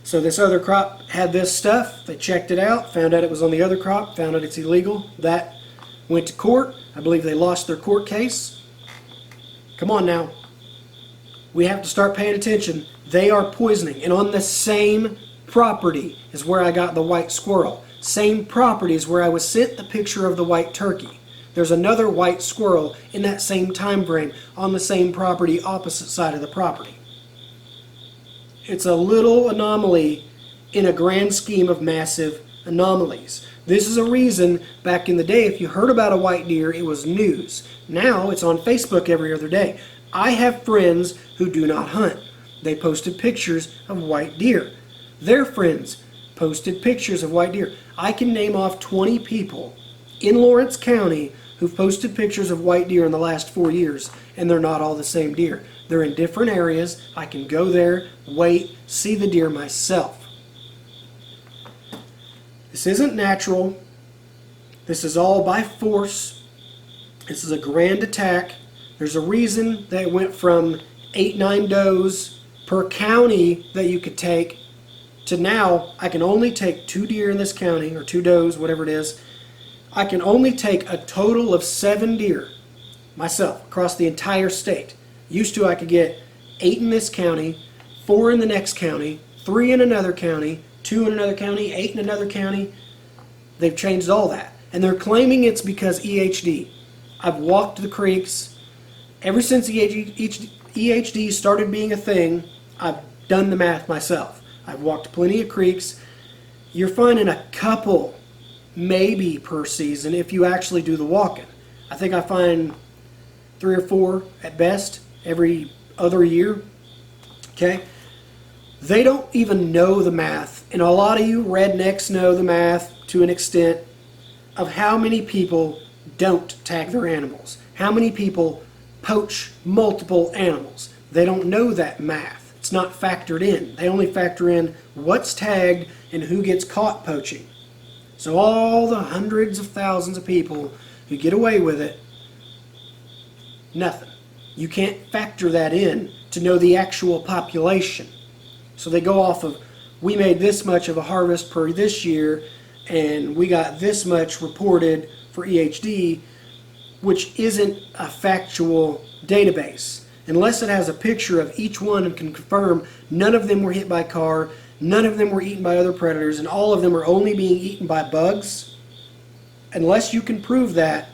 So this other crop had this stuff. They checked it out, found out it was on the other crop, found out it's illegal. That went to court. I believe they lost their court case. Come on now. We have to start paying attention. They are poisoning. And on the same property is where I got the white squirrel. Same property is where I was sent the picture of the white turkey. There's another white squirrel in that same time frame on the same property, opposite side of the property. It's a little anomaly in a grand scheme of massive anomalies. This is a reason, back in the day, if you heard about a white deer, it was news. Now it's on Facebook every other day. I have friends who do not hunt. They posted pictures of white deer. Their friends posted pictures of white deer. I can name off 20 people in Lawerence County who've posted pictures of white deer in the last 4 years, and they're not all the same deer. They're in different areas. I can go there, wait, see the deer myself. This isn't natural. This is all by force. This is a grand attack. There's a reason that it went from 8-9 does per county that you could take to now I can only take 2 deer in this county, or 2 does, whatever it is. I can only take a total of 7 deer myself across the entire state. Used to I could get 8 in this county, 4 in the next county, 3 in another county, 2 in another county, 8 in another county. They've changed all that. And they're claiming it's because EHD. I've walked the creeks. Ever since EHD started being a thing, I've done the math myself. I've walked plenty of creeks. You're finding a couple, maybe per season, if you actually do the walking. I think I find 3 or 4 at best every other year. Okay? They don't even know the math, and a lot of you rednecks know the math to an extent of how many people don't tag their animals. How many people poach multiple animals. They don't know that math. It's not factored in. They only factor in what's tagged and who gets caught poaching. So all the hundreds of thousands of people who get away with it, nothing. You can't factor that in to know the actual population. So they go off of, we made this much of a harvest per this year, and we got this much reported for EHD, which isn't a factual database. Unless it has a picture of each one and can confirm none of them were hit by a car, none of them were eaten by other predators, and all of them are only being eaten by bugs. Unless you can prove that,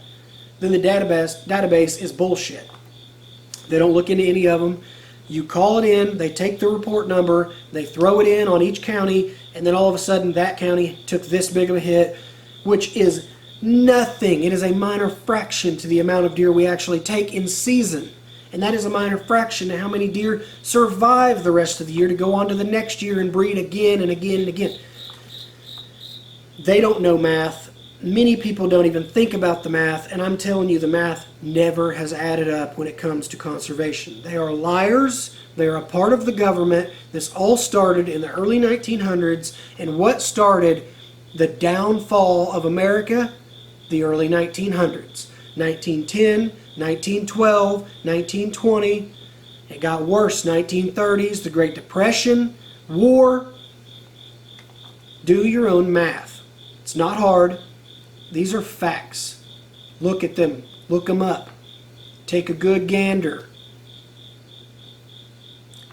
then the database is bullshit. They don't look into any of them. You call it in, they take the report number, they throw it in on each county, and then all of a sudden that county took this big of a hit, which is nothing. It is a minor fraction to the amount of deer we actually take in season. And that is a minor fraction to how many deer survive the rest of the year to go on to the next year and breed again and again and again. They don't know math. Many people don't even think about the math, and I'm telling you, the math never has added up when it comes to conservation. They are liars. They are a part of the government. This all started in the early 1900s, and what started the downfall of America? The early 1900s. 1910, 1912, 1920. It got worse. 1930s, the Great Depression, war. Do your own math. It's not hard. These are facts. Look at them. Look them up. Take a good gander.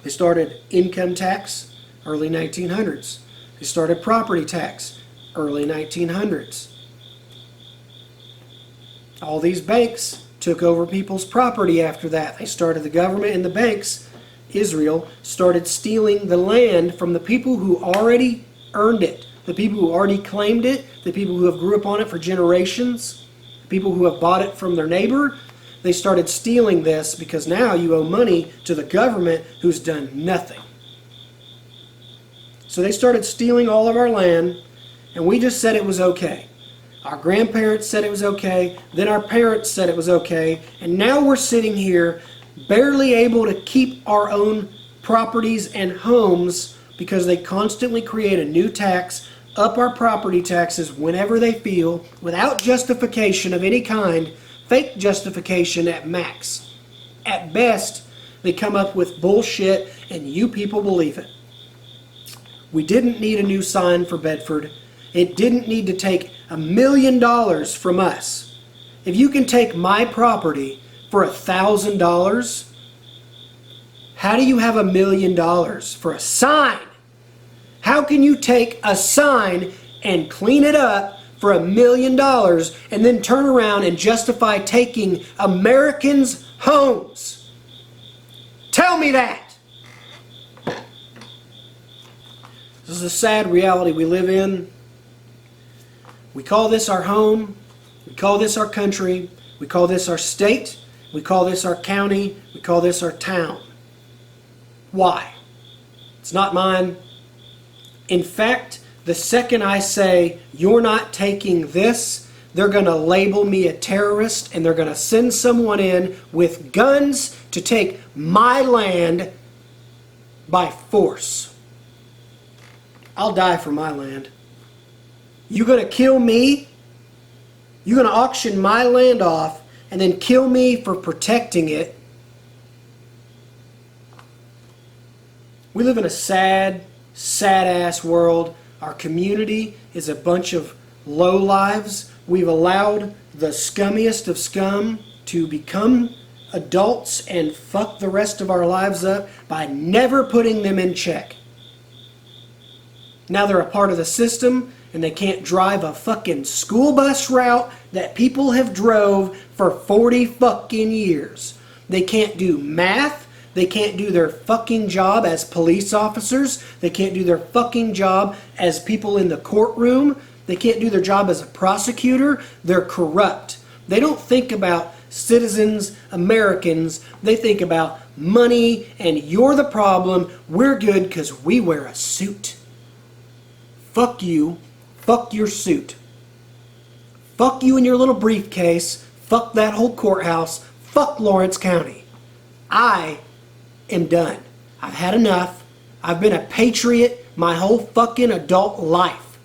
They started income tax, early 1900s. They started property tax, early 1900s. All these banks took over people's property after that. They started the government and the banks, Israel, started stealing the land from the people who already earned it. The people who already claimed it, the people who have grew up on it for generations, the people who have bought it from their neighbor, they started stealing this because now you owe money to the government who's done nothing. So they started stealing all of our land, and we just said it was okay. Our grandparents said it was okay, then our parents said it was okay, and now we're sitting here barely able to keep our own properties and homes because they constantly create a new tax, up our property taxes whenever they feel, without justification of any kind, fake justification at max. At best, they come up with bullshit and you people believe it. We didn't need a new sign for Bedford. It didn't need to take $1 million from us. If you can take my property for $1,000, how do you have $1 million for a sign? How can you take a sign and clean it up for $1 million and then turn around and justify taking Americans' homes? Tell me that! This is a sad reality we live in. We call this our home. We call this our country. We call this our state. We call this our county. We call this our town. Why? It's not mine. In fact, the second I say, you're not taking this, they're going to label me a terrorist and they're going to send someone in with guns to take my land by force. I'll die for my land. You going to kill me? You're going to auction my land off and then kill me for protecting it. We live in a sad, sad-ass world. Our community is a bunch of lowlives. We've allowed the scummiest of scum to become adults and fuck the rest of our lives up by never putting them in check. Now they're a part of the system, and they can't drive a fucking school bus route that people have drove for 40 fucking years. They can't do math. They can't do their fucking job as police officers. They can't do their fucking job as people in the courtroom. They can't do their job as a prosecutor. They're corrupt. They don't think about citizens, Americans. They think about money, and you're the problem. We're good because we wear a suit. Fuck you. Fuck your suit. Fuck you and your little briefcase. Fuck that whole courthouse. Fuck Lawerence County. I am done. I've had enough. I've been a patriot my whole fucking adult life.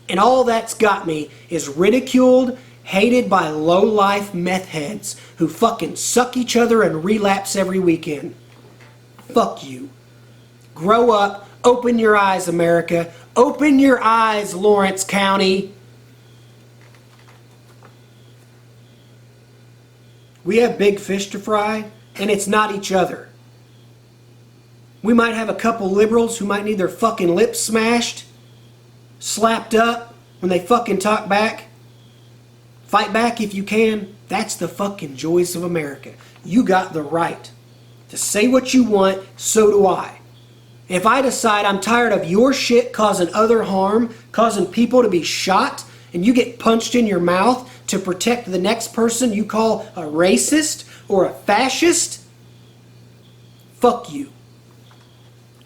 And all that's got me is ridiculed, hated by low-life meth heads who fucking suck each other and relapse every weekend. Fuck you. Grow up. Open your eyes, America. Open your eyes, Lawerence County. We have big fish to fry, and it's not each other. We might have a couple liberals who might need their fucking lips smashed, slapped up when they fucking talk back. Fight back if you can. That's the fucking joys of America. You got the right to say what you want, so do I. If I decide I'm tired of your shit causing other harm, causing people to be shot, and you get punched in your mouth to protect the next person you call a racist or a fascist, fuck you.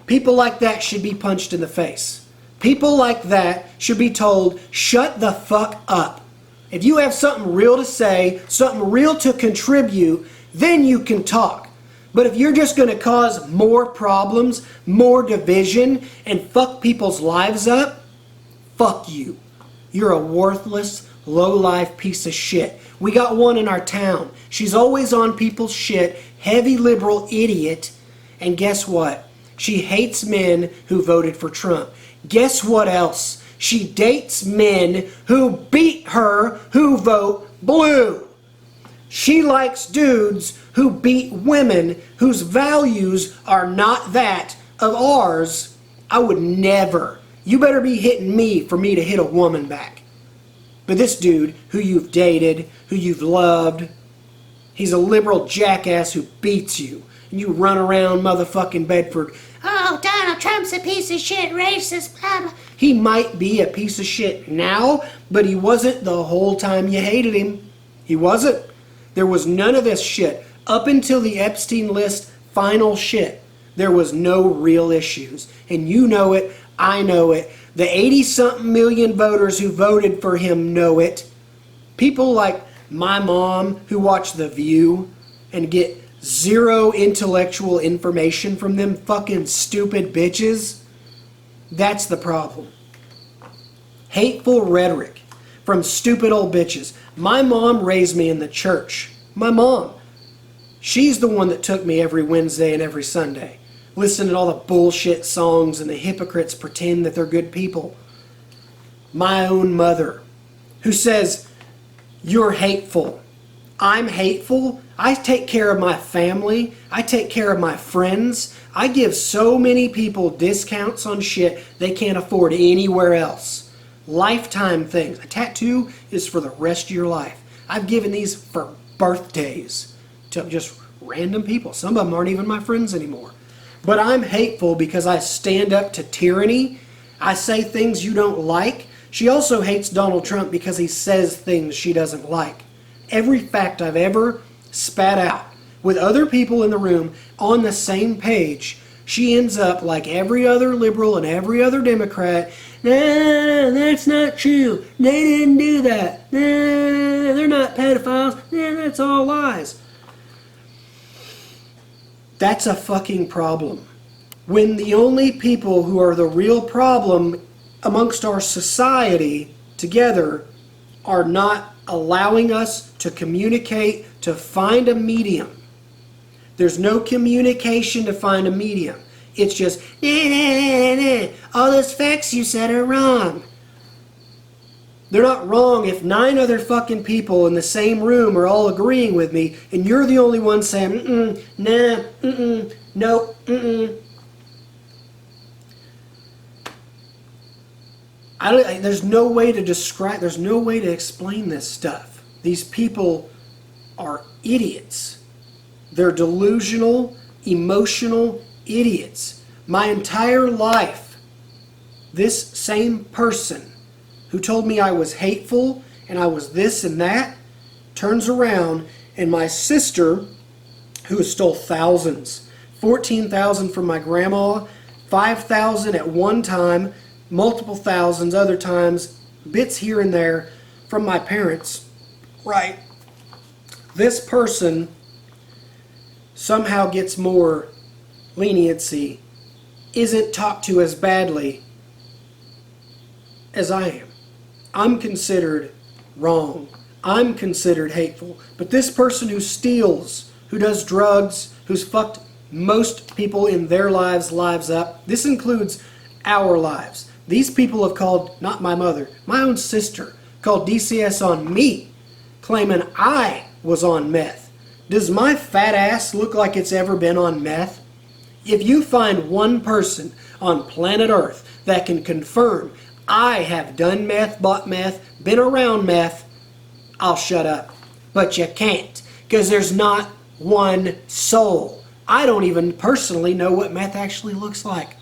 People like that should be punched in the face. People like that should be told, shut the fuck up. If you have something real to say, something real to contribute, then you can talk. But if you're just going to cause more problems, more division, and fuck people's lives up, fuck you. You're a worthless, low-life piece of shit. We got one in our town. She's always on people's shit, heavy liberal idiot, and guess what? She hates men who voted for Trump. Guess what else? She dates men who beat her who vote blue. She likes dudes who beat women whose values are not that of ours. I would never. You better be hitting me for me to hit a woman back. But this dude who you've dated, who you've loved, he's a liberal jackass who beats you. And you run around motherfucking Bedford. Oh, Donald Trump's a piece of shit, racist, blah, blah. He might be a piece of shit now, but he wasn't the whole time you hated him. He wasn't. There was none of this shit. Up until the Epstein list final shit, there was no real issues. And you know it, I know it. The 80-something million voters who voted for him know it. People like my mom who watch The View and get zero intellectual information from them fucking stupid bitches. That's the problem. Hateful rhetoric from stupid old bitches. My mom raised me in the church. My mom. She's the one that took me every Wednesday and every Sunday. Listening to all the bullshit songs and the hypocrites pretend that they're good people. My own mother, who says, you're hateful. I'm hateful. I take care of my family. I take care of my friends. I give so many people discounts on shit they can't afford anywhere else. Lifetime things. A tattoo is for the rest of your life. I've given these for birthdays to just random people. Some of them aren't even my friends anymore. But I'm hateful because I stand up to tyranny. I say things you don't like. She also hates Donald Trump because he says things she doesn't like. Every fact I've ever spat out with other people in the room on the same page, she ends up like every other liberal and every other Democrat. Nah, that's not true. They didn't do that. Nah, they're not pedophiles. Nah, that's all lies. That's a fucking problem. When the only people who are the real problem amongst our society together are not allowing us to communicate, to find a medium. There's no communication to find a medium. It's just, nah, nah, nah, nah. All those facts you said are wrong. They're not wrong if 9 other fucking people in the same room are all agreeing with me, and you're the only one saying, nah, nope, there's no way to describe, there's no way to explain this stuff. These people are idiots. They're delusional, emotional idiots. My entire life, this same person who told me I was hateful and I was this and that turns around, and my sister, who has stole thousands, 14,000 from my grandma, 5,000 at one time, multiple thousands other times, bits here and there from my parents, right? This person somehow gets more leniency, isn't talked to as badly as I am. I'm considered wrong. I'm considered hateful. But this person who steals, who does drugs, who's fucked most people in their lives up, this includes our lives. These people have called, not my mother, my own sister, called DCS on me, claiming I was on meth. Does my fat ass look like it's ever been on meth? If you find one person on planet Earth that can confirm I have done meth, bought meth, been around meth, I'll shut up. But you can't, because there's not one soul. I don't even personally know what meth actually looks like.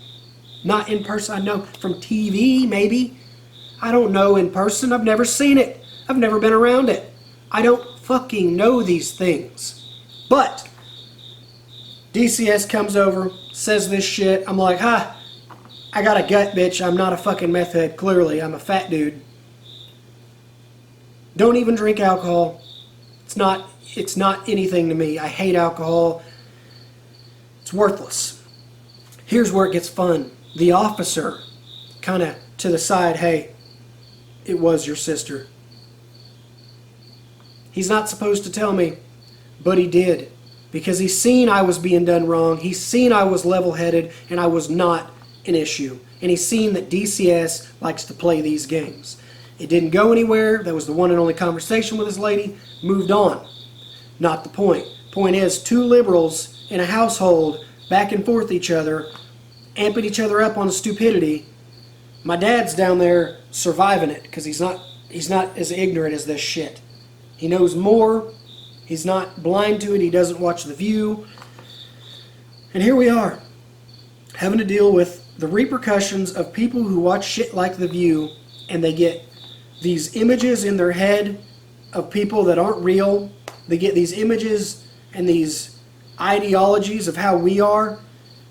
Not in person. I know from TV, maybe. I don't know in person. I've never seen it. I've never been around it. I don't fucking know these things. But DCS comes over, says this shit. I'm like, I got a gut, bitch. I'm not a fucking meth head, clearly. I'm a fat dude. Don't even drink alcohol. It's not anything to me. I hate alcohol. It's worthless. Here's where it gets fun. The officer, kind of to the side, hey, it was your sister. He's not supposed to tell me, but he did. Because he's seen I was being done wrong. He's seen I was level-headed and I was not an issue. And he's seen that DCS likes to play these games. It didn't go anywhere. That was the one and only conversation with this lady. Moved on. Not the point. Point is, 2 liberals in a household back and forth each other, amping each other up on stupidity. My dad's down there surviving it because he's not as ignorant as this shit. He knows more. He's not blind to it. He doesn't watch The View. And here we are, having to deal with the repercussions of people who watch shit like The View, and they get these images in their head of people that aren't real. They get these images and these ideologies of how we are.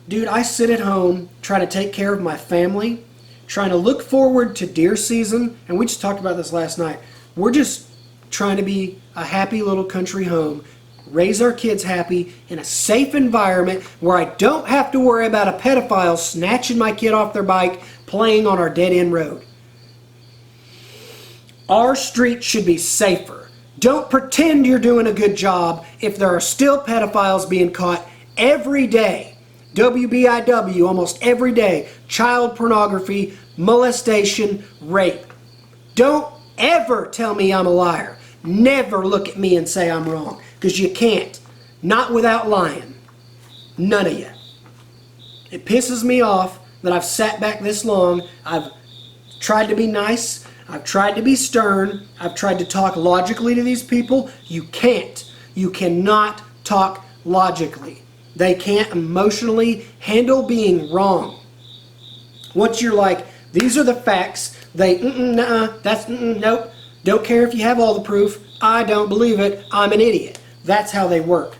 Dude, I sit at home trying to take care of my family, trying to look forward to deer season, and we just talked about this last night. We're just trying to be a happy little country home, raise our kids happy in a safe environment where I don't have to worry about a pedophile snatching my kid off their bike playing on our dead-end road. Our street should be safer. Don't pretend you're doing a good job if there are still pedophiles being caught every day. WBIW almost every day. Child pornography, molestation, rape. Don't ever tell me I'm a liar. Never look at me and say I'm wrong, because you can't. Not without lying. None of you. It pisses me off that I've sat back this long. I've tried to be nice. I've tried to be stern. I've tried to talk logically to these people. You can't. You cannot talk logically. They can't emotionally handle being wrong. Once you're like, these are the facts, they, nope. Don't care if you have all the proof. I don't believe it. I'm an idiot. That's how they work.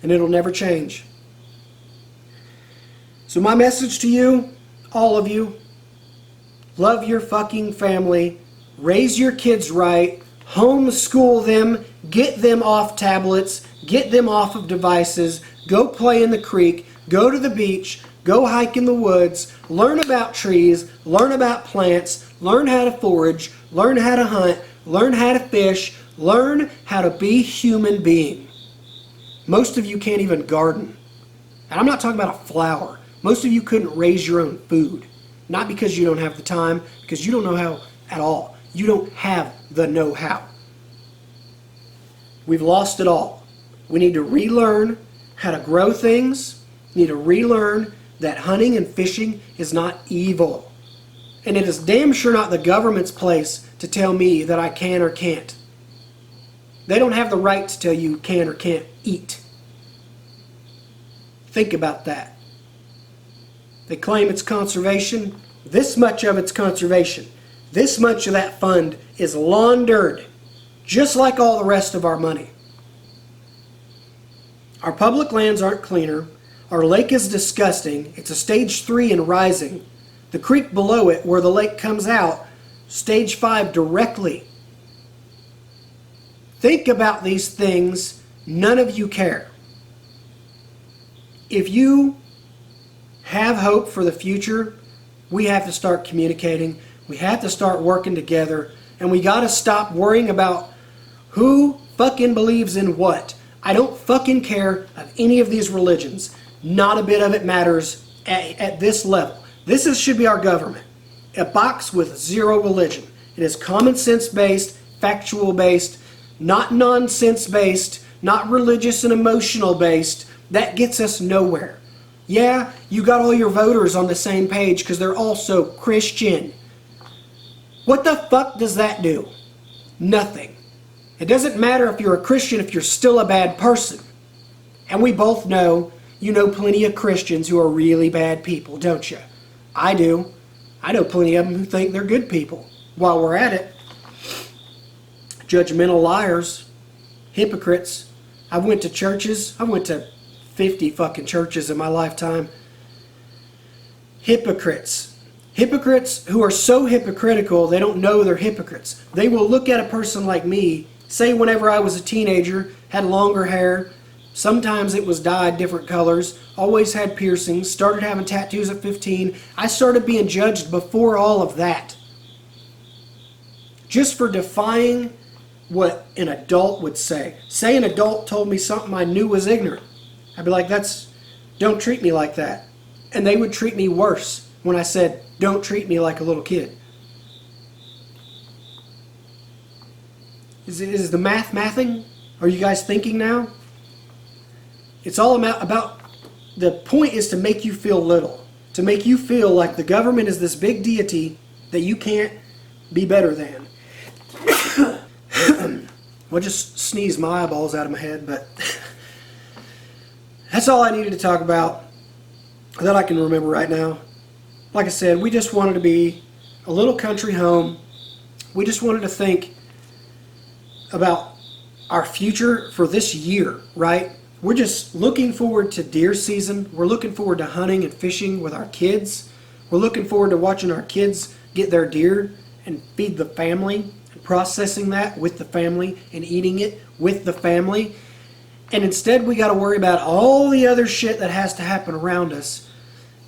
And it'll never change. So my message to you, all of you, love your fucking family, raise your kids right, homeschool them, get them off tablets, get them off of devices, go play in the creek, go to the beach, go hike in the woods, learn about trees, learn about plants, learn how to forage, learn how to hunt, learn how to fish, learn how to be human being. Most of you can't even garden. And I'm not talking about a flower. Most of you couldn't raise your own food. Not because you don't have the time, because you don't know how at all. You don't have the know-how. We've lost it all. We need to relearn how to grow things. We need to relearn that hunting and fishing is not evil. And it is damn sure not the government's place to tell me that I can or can't. They don't have the right to tell you can or can't eat. Think about that. They claim it's conservation. This much of it's conservation. This much of that fund is laundered, just like all the rest of our money. Our public lands aren't cleaner. Our lake is disgusting. It's a stage 3 and rising. The creek below it, where the lake comes out, stage 5 directly. Think about these things. None of you care. If you have hope for the future, we have to start communicating. We have to start working together. And we got to stop worrying about who fucking believes in what. I don't fucking care of any of these religions. Not a bit of it matters at this level. Should be our government. A box with zero religion. It is common sense based, factual based, not nonsense based, not religious and emotional based. That gets us nowhere. Yeah, you got all your voters on the same page because they're also Christian. What the fuck does that do? Nothing. It doesn't matter if you're a Christian if you're still a bad person. And we both know, you know plenty of Christians who are really bad people, don't you? I do. I know plenty of them who think they're good people. While we're at it, judgmental liars, hypocrites. I went to churches. I went to 50 fucking churches in my lifetime. Hypocrites. Hypocrites who are so hypocritical they don't know they're hypocrites. They will look at a person like me, say whenever I was a teenager, had longer hair, sometimes it was dyed different colors, always had piercings, started having tattoos at 15. I started being judged before all of that. Just for defying what an adult would say. Say an adult told me something I knew was ignorant. I'd be like, don't treat me like that. And they would treat me worse when I said, don't treat me like a little kid. Is the mathing? Are you guys thinking now? It's all about, the point is to make you feel little. To make you feel like the government is this big deity that you can't be better than. Well, just sneeze my eyeballs out of my head, but that's all I needed to talk about that I can remember right now. Like I said, we just wanted to be a little country home. We just wanted to think about our future for this year, right? We're just looking forward to deer season. We're looking forward to hunting and fishing with our kids. We're looking forward to watching our kids get their deer and feed the family, and processing that with the family and eating it with the family. And instead we got to worry about all the other shit that has to happen around us,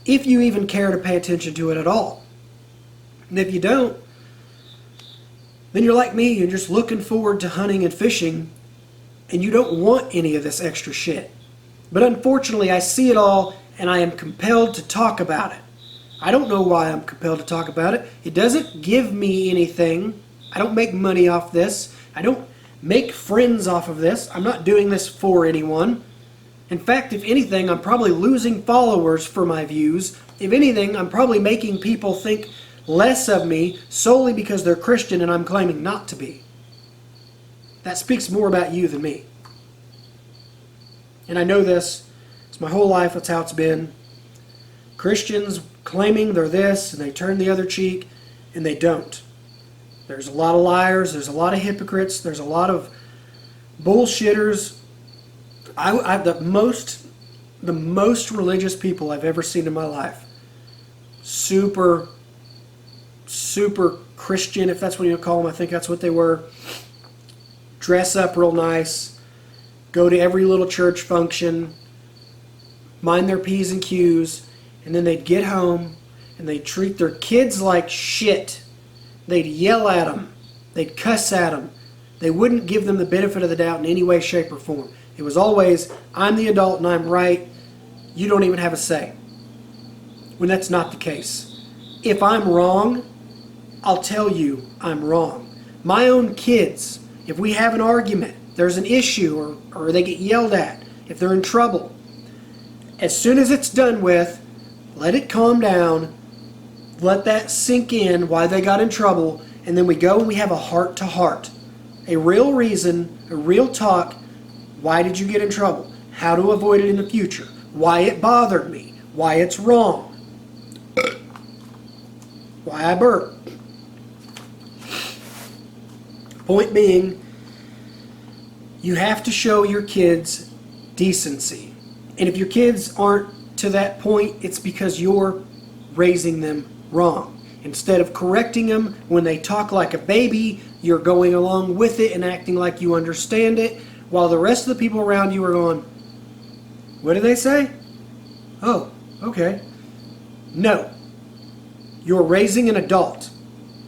if you even care to pay attention to it at all. And if you don't, then you're like me, you're just looking forward to hunting and fishing, and you don't want any of this extra shit. But unfortunately, I see it all, and I am compelled to talk about it. I don't know why I'm compelled to talk about it. It doesn't give me anything. I don't make money off this. I don't make friends off of this. I'm not doing this for anyone. In fact, if anything, I'm probably losing followers for my views. If anything, I'm probably making people think less of me solely because they're Christian and I'm claiming not to be. That speaks more about you than me. And I know this. It's my whole life. That's how it's been. Christians claiming they're this and they turn the other cheek, and they don't. There's a lot of liars. There's a lot of hypocrites. There's a lot of bullshitters. The most religious people I've ever seen in my life. Super Christian, if that's what you call them. I think that's what they were. Dress up real nice. Go to every little church function. Mind their P's and Q's. And then they'd get home and they'd treat their kids like shit. They'd yell at them. They'd cuss at them. They wouldn't give them the benefit of the doubt in any way, shape, or form. It was always, I'm the adult and I'm right. You don't even have a say. When that's not the case. If I'm wrong, I'll tell you I'm wrong. My own kids, if we have an argument, there's an issue, or they get yelled at, if they're in trouble, as soon as it's done with, let it calm down, let that sink in why they got in trouble, and then we go and we have a heart-to-heart. A real reason, a real talk. Why did you get in trouble? How to avoid it in the future? Why it bothered me? Why it's wrong? Why I burp? Point being, you have to show your kids decency. And if your kids aren't to that point, it's because you're raising them wrong. Instead of correcting them when they talk like a baby, you're going along with it and acting like you understand it, while the rest of the people around you are going, what did they say? Oh, okay. No. You're raising an adult.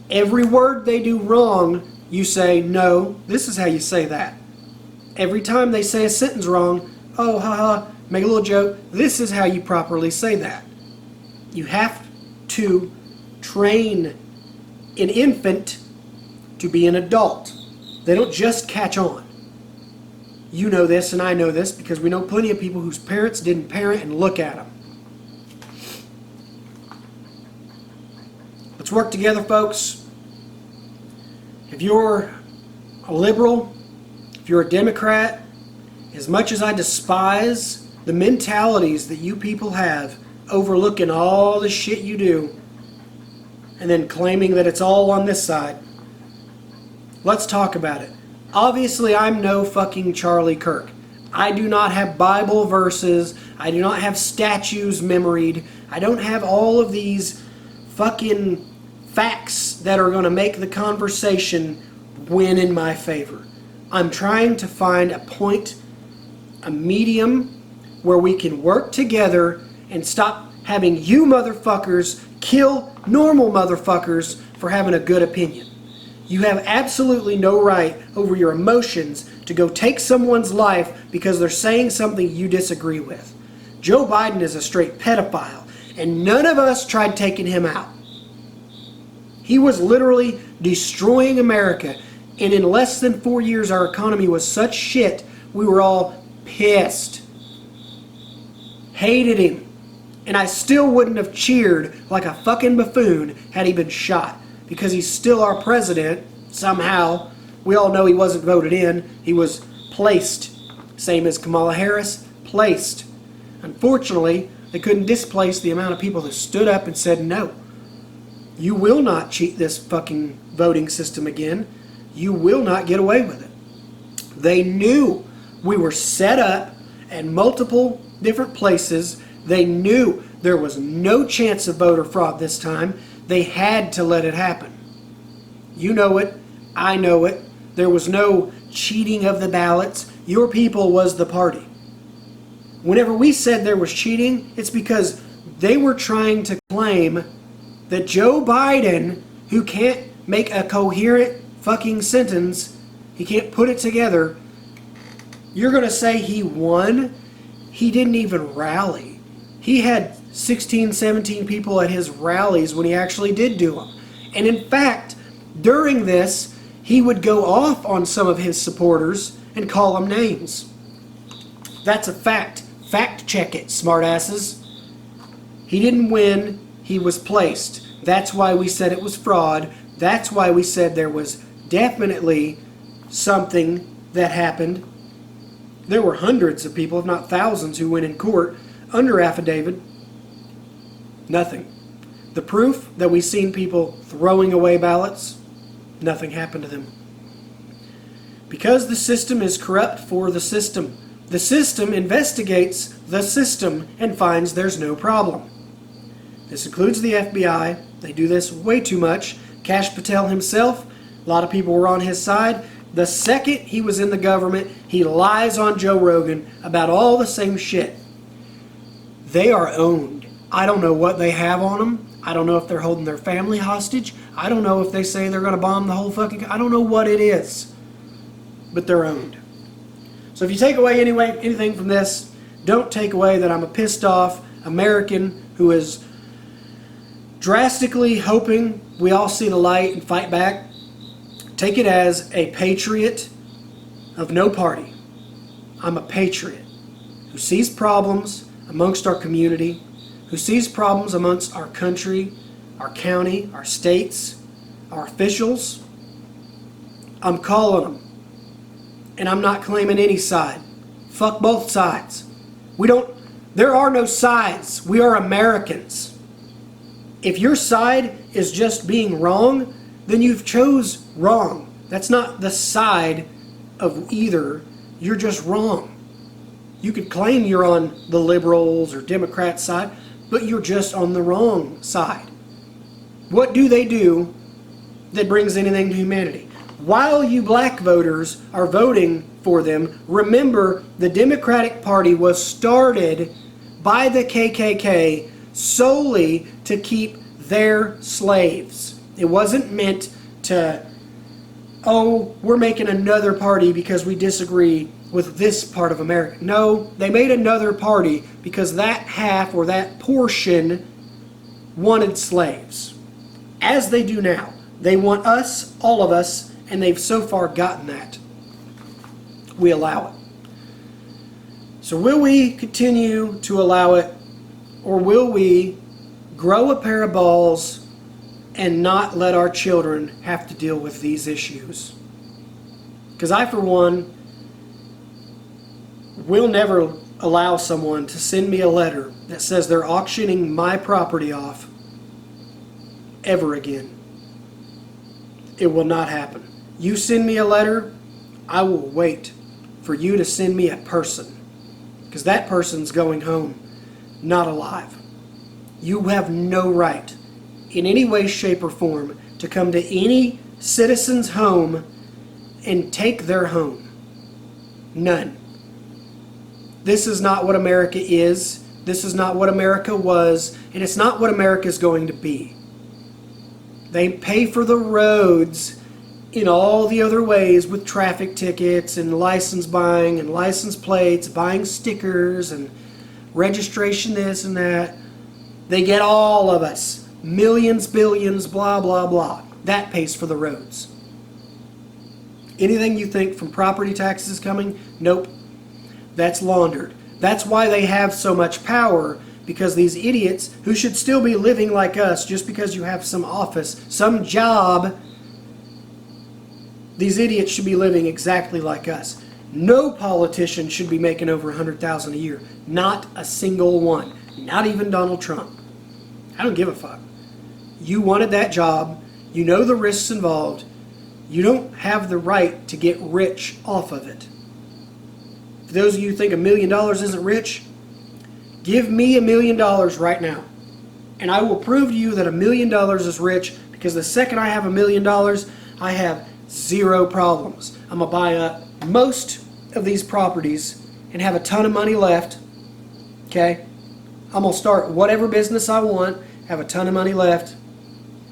Every word they do wrong, you say, no, this is how you say that. Every time they say a sentence wrong, oh, haha, make a little joke, this is how you properly say that. You have to train an infant to be an adult. They don't just catch on. You know this and I know this because we know plenty of people whose parents didn't parent, and look at them. Let's work together, folks. If you're a liberal, if you're a Democrat, as much as I despise the mentalities that you people have, overlooking all the shit you do, and then claiming that it's all on this side, let's talk about it. Obviously, I'm no fucking Charlie Kirk. I do not have Bible verses. I do not have statues memoried. I don't have all of these fucking facts that are going to make the conversation win in my favor. I'm trying to find a point, a medium, where we can work together and stop having you motherfuckers kill normal motherfuckers for having a good opinion. You have absolutely no right over your emotions to go take someone's life because they're saying something you disagree with. Joe Biden is a straight pedophile, and none of us tried taking him out. He was literally destroying America, and in less than 4 years our economy was such shit, we were all pissed. Hated him. And I still wouldn't have cheered like a fucking buffoon had he been shot. Because he's still our president, somehow. We all know he wasn't voted in. He was placed. Same as Kamala Harris, placed. Unfortunately, they couldn't displace the amount of people that stood up and said, no, you will not cheat this fucking voting system again. You will not get away with it. They knew we were set up at multiple different places. They knew there was no chance of voter fraud this time. They had to let it happen. You know it. I know it. There was no cheating of the ballots. Your people was the party. Whenever we said there was cheating, it's because they were trying to claim that Joe Biden, who can't make a coherent fucking sentence, he can't put it together, you're going to say he won? He didn't even rally. He had 16, 17 people at his rallies when he actually did do them. And in fact, during this, he would go off on some of his supporters and call them names. That's a fact. Fact check it, smartasses. He didn't win. He was placed. That's why we said it was fraud. That's why we said there was definitely something that happened. There were hundreds of people, if not thousands, who went in court under affidavit. Nothing. The proof that we've seen people throwing away ballots, nothing happened to them. Because the system is corrupt for the system. The system investigates the system and finds there's no problem. This includes the FBI. They do this way too much. Kash Patel himself, a lot of people were on his side. The second he was in the government, he lies on Joe Rogan about all the same shit. They are owned. I don't know what they have on them. I don't know if they're holding their family hostage. I don't know if they say they're going to bomb the whole fucking... I don't know what it is. But they're owned. So if you take away anything from this, don't take away that I'm a pissed off American who is drastically hoping we all see the light and fight back. Take it as a patriot of no party. I'm a patriot who sees problems amongst our community, who sees problems amongst our country, our county, our states, our officials. I'm calling them. And I'm not claiming any side. Fuck both sides. There are no sides. We are Americans. If your side is just being wrong, then you've chose wrong. That's not the side of either. You're just wrong. You could claim you're on the liberals or Democrat side, but you're just on the wrong side. What do they do that brings anything to humanity? While you black voters are voting for them, remember the Democratic Party was started by the KKK solely to keep their slaves. It wasn't meant to, oh, we're making another party because we disagree with this part of America. No, they made another party because that half or that portion wanted slaves. As they do now. They want us, all of us, and they've so far gotten that. We allow it. So will we continue to allow it, or will we grow a pair of balls and not let our children have to deal with these issues? Because I, for one, will never allow someone to send me a letter that says they're auctioning my property off ever again. It will not happen. You send me a letter, I will wait for you to send me a person. Because that person's going home, not alive. You have no right, in any way, shape, or form, to come to any citizen's home and take their home. None. This is not what America is. This is not what America was. And it's not what America is going to be. They pay for the roads in all the other ways with traffic tickets and license buying and license plates, buying stickers and registration this and that. They get all of us. Millions, billions, blah, blah, blah. That pays for the roads. Anything you think from property taxes coming? Nope. That's laundered. That's why they have so much power, because these idiots who should still be living like us just because you have some office, some job, these idiots should be living exactly like us. No politician should be making over $100,000 a year. Not a single one. Not even Donald Trump. I don't give a fuck. You wanted that job. You know the risks involved. You don't have the right to get rich off of it. For those of you who think $1 million isn't rich, give me $1 million right now. And I will prove to you that $1 million is rich, because the second I have $1 million, I have zero problems. I'm going to buy up most of these properties and have a ton of money left. Okay? I'm going to start whatever business I want, have a ton of money left.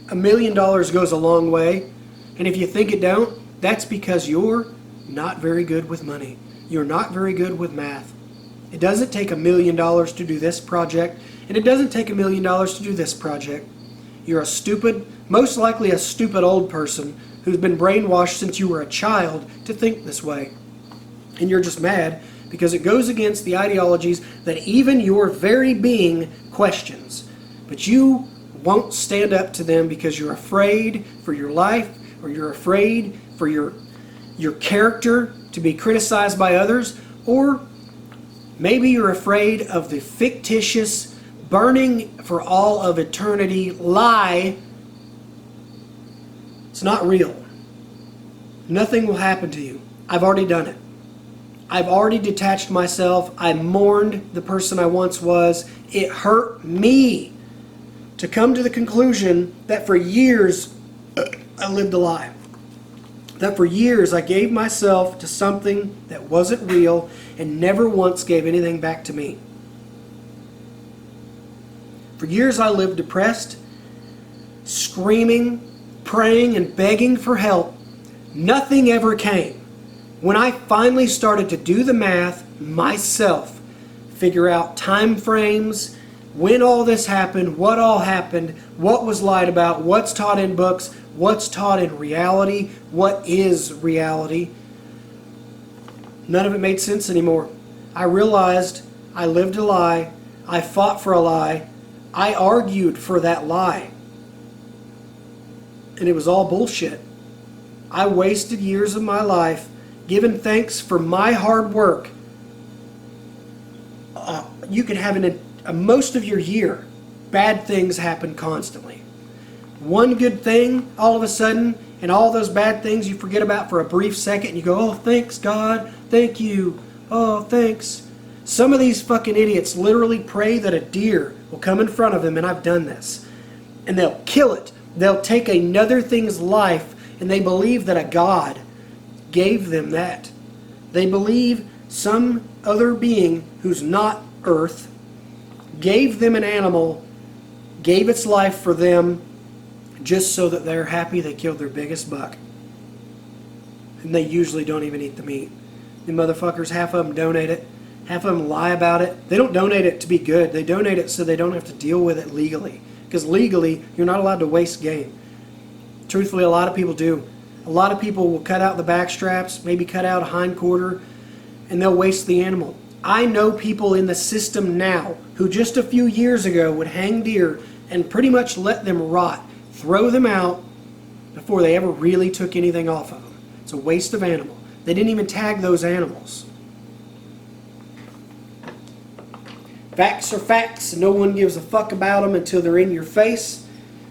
$1 million goes a long way. And if you think it don't, that's because you're not very good with money. You're not very good with math. It doesn't take $1 million to do this project, and it doesn't take $1 million to do this project. You're a stupid, most likely a stupid old person who's been brainwashed since you were a child to think this way. And you're just mad because it goes against the ideologies that even your very being questions. But you won't stand up to them because you're afraid for your life, or you're afraid for your character to be criticized by others, or maybe you're afraid of the fictitious, burning for all of eternity lie. It's not real. Nothing will happen to you. I've already done it. I've already detached myself. I mourned the person I once was. It hurt me to come to the conclusion that for years I lived a lie. That for years I gave myself to something that wasn't real and never once gave anything back to me. For years I lived depressed. screaming, praying, and begging for help. Nothing ever came. When I finally started to do the math myself, figure out time frames, when all this happened, what all happened, what was lied about, what's taught in books, what's taught in reality, what is reality, none of it made sense anymore. I realized I lived a lie, I fought for a lie, I argued for that lie. And it was all bullshit. I wasted years of my life giving thanks for my hard work. You could have most of your year, bad things happen constantly. One good thing, all of a sudden, and all those bad things you forget about for a brief second, and you go, oh, thanks, God, thank you, oh, thanks. Some of these fucking idiots literally pray that a deer will come in front of them, and I've done this, and they'll kill it. They'll take another thing's life, and they believe that a God gave them that. They believe some other being who's not Earth gave them an animal, gave its life for them, just so that they're happy they killed their biggest buck. And they usually don't even eat the meat. The motherfuckers, half of them donate it, half of them lie about it. They don't donate it to be good. They donate it so they don't have to deal with it legally. Because legally, you're not allowed to waste game. Truthfully, a lot of people do. A lot of people will cut out the back straps, maybe cut out a hind quarter, and they'll waste the animal. I know people in the system now who just a few years ago would hang deer and pretty much let them rot, throw them out before they ever really took anything off of them. It's a waste of animal. They didn't even tag those animals. Facts are facts, and no one gives a fuck about them until they're in your face.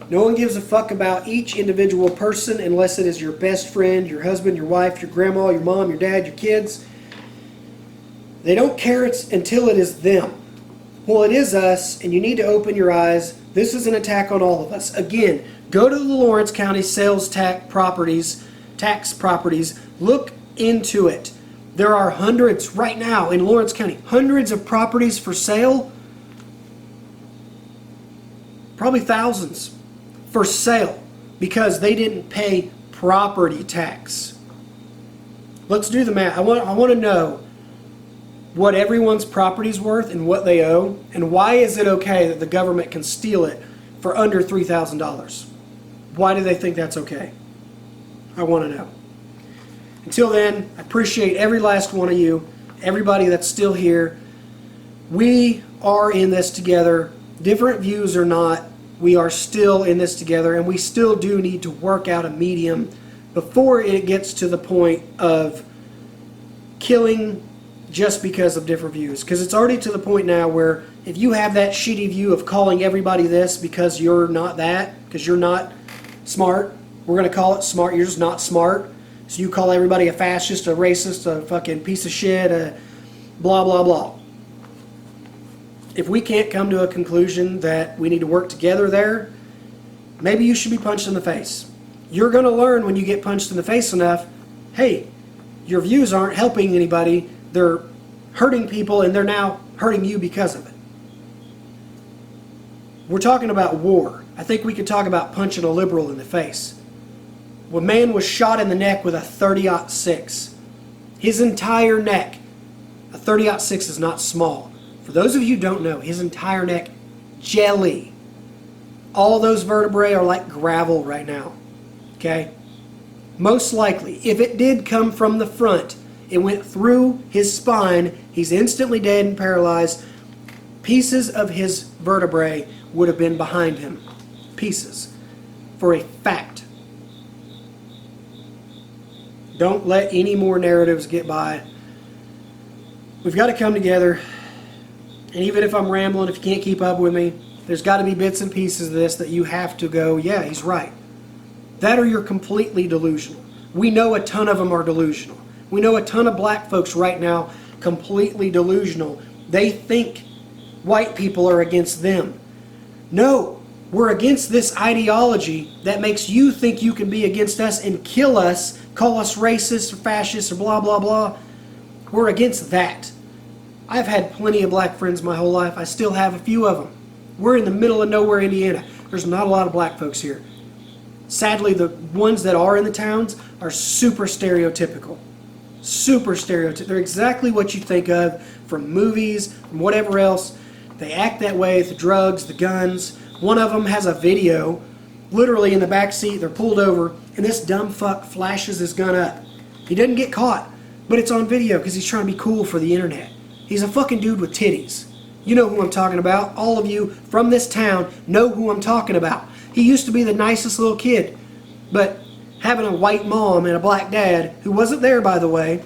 No one gives a fuck about each individual person unless it is your best friend, your husband, your wife, your grandma, your mom, your dad, your kids. They don't care until it is them. Well, it is us, and you need to open your eyes. This is an attack on all of us. Again, go to the Lawerence County sales tax properties, look into it. There are hundreds right now in Lawerence County, hundreds of properties for sale, probably thousands for sale because they didn't pay property tax. Let's do the math. I want to know what everyone's property's worth and what they owe, and why is it okay that the government can steal it for under $3,000? Why do they think that's okay? I want to know. Until then, I appreciate every last one of you, everybody that's still here. We are in this together. Different views or not, we are still in this together, and we still do need to work out a medium before it gets to the point of killing just because of different views. Because it's already to the point now where if you have that shitty view of calling everybody this because you're not that, because you're not smart, we're going to call it smart, you're just not smart. So you call everybody a fascist, a racist, a fucking piece of shit, a blah, blah, blah. If we can't come to a conclusion that we need to work together there, maybe you should be punched in the face. You're going to learn when you get punched in the face enough, hey, your views aren't helping anybody, they're hurting people, and they're now hurting you because of it. We're talking about war. I think we could talk about punching a liberal in the face. When man was shot in the neck with a 30-06, his entire neck, a 30-06 is not small. For those of you who don't know, his entire neck, jelly. All those vertebrae are like gravel right now. Okay? Most likely, if it did come from the front, it went through his spine, he's instantly dead and paralyzed. Pieces of his vertebrae would have been behind him. Pieces. For a fact. Don't let any more narratives get by. We've got to come together. And even if I'm rambling, if you can't keep up with me, there's got to be bits and pieces of this that you have to go, yeah, he's right. That or you're completely delusional. We know a ton of them are delusional. We know a ton of black folks right now completely delusional. They think white people are against them. No, we're against this ideology that makes you think you can be against us and kill us, call us racist or fascist or blah, blah, blah. We're against that. I've had plenty of black friends my whole life. I still have a few of them. We're in the middle of nowhere, Indiana. There's not a lot of black folks here. Sadly, the ones that are in the towns are super stereotypical. Super stereotypical. They're exactly what you think of from movies, from whatever else. They act that way, the drugs, the guns. One of them has a video, literally in the back seat, they're pulled over, and this dumb fuck flashes his gun up. He doesn't get caught, but it's on video because he's trying to be cool for the internet. He's a fucking dude with titties. You know who I'm talking about. All of you from this town know who I'm talking about. He used to be the nicest little kid, but having a white mom and a black dad, who wasn't there by the way,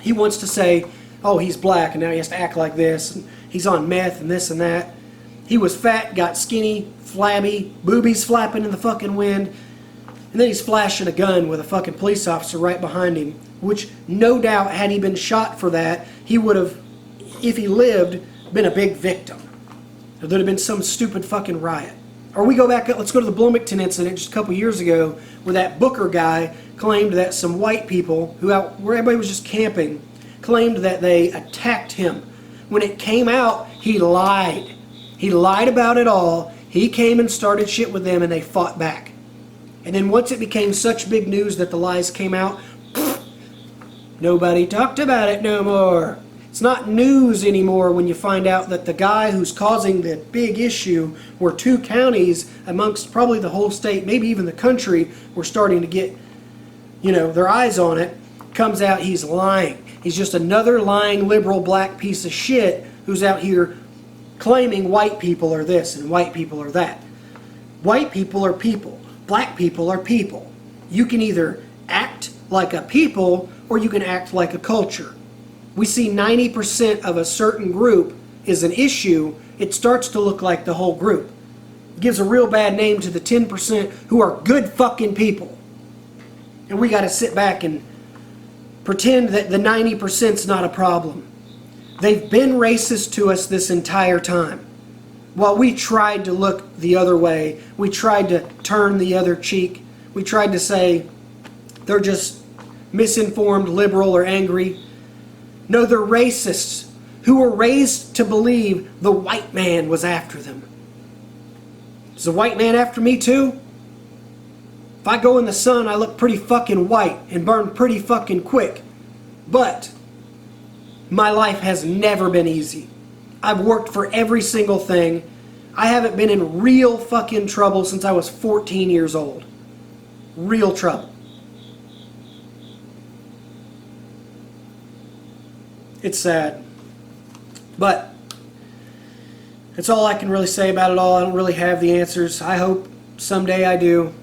he wants to say, oh, he's black and now he has to act like this, and he's on meth and this and that. He was fat, got skinny, flabby, boobies flapping in the fucking wind, and then he's flashing a gun with a fucking police officer right behind him, which no doubt had he been shot for that, he would have, if he lived, been a big victim. There'd have been some stupid fucking riot. Or we go back, let's go to the Bloomington incident just a couple years ago where that Booker guy claimed that some white people, where everybody was just camping, claimed that they attacked him. When it came out, he lied. He lied about it all. He came and started shit with them and they fought back. And then once it became such big news that the lies came out, nobody talked about it no more. It's not news anymore when you find out that the guy who's causing the big issue, where 2 counties amongst probably the whole state, maybe even the country, were starting to get, their eyes on it, comes out he's lying. He's just another lying liberal black piece of shit who's out here claiming white people are this and white people are that. White people are people. Black people are people. You can either act like a people or you can act like a culture. We see 90% of a certain group is an issue, it starts to look like the whole group. It gives a real bad name to the 10% who are good fucking people. And we got to sit back and pretend that the 90%'s not a problem. They've been racist to us this entire time. While we tried to look the other way, we tried to turn the other cheek, we tried to say they're just misinformed, liberal, or angry. No, they're racists who were raised to believe the white man was after them. Is the white man after me too? If I go in the sun, I look pretty fucking white and burn pretty fucking quick. But my life has never been easy. I've worked for every single thing. I haven't been in real fucking trouble since I was 14 years old. Real trouble. It's sad. But that's all I can really say about it all. I don't really have the answers. I hope someday I do.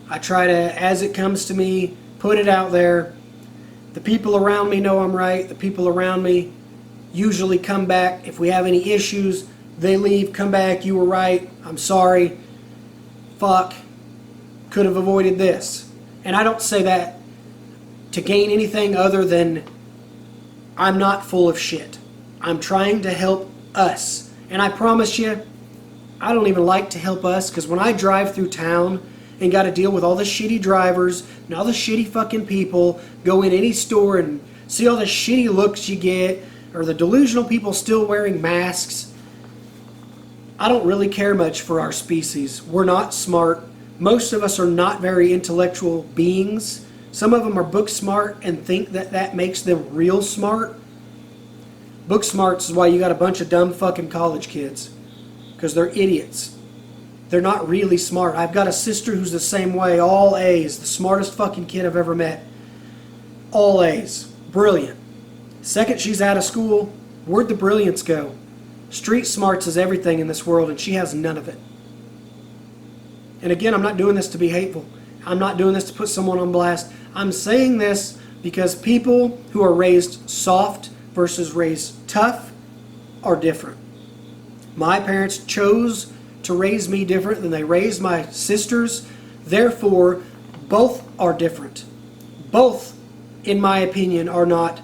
I try to, as it comes to me, put it out there. The people around me know I'm right. The people around me usually come back. If we have any issues, they leave, come back, you were right, I'm sorry. Fuck. Could have avoided this. And I don't say that to gain anything other than I'm not full of shit. I'm trying to help us. And I promise you, I don't even like to help us, because when I drive through town and got to deal with all the shitty drivers and all the shitty fucking people, go in any store and see all the shitty looks you get, or the delusional people still wearing masks, I don't really care much for our species. We're not smart. Most of us are not very intellectual beings. Some of them are book smart and think that that makes them real smart. Book smarts is why you got a bunch of dumb fucking college kids, because they're idiots. They're not really smart. I've got a sister who's the same way, all A's, the smartest fucking kid I've ever met. All A's. Brilliant. Second she's out of school, where'd the brilliance go? Street smarts is everything in this world, and she has none of it. And again, I'm not doing this to be hateful. I'm not doing this to put someone on blast. I'm saying this because people who are raised soft versus raised tough are different. My parents chose to raise me different than they raised my sisters. Therefore, both are different. Both, in my opinion, are not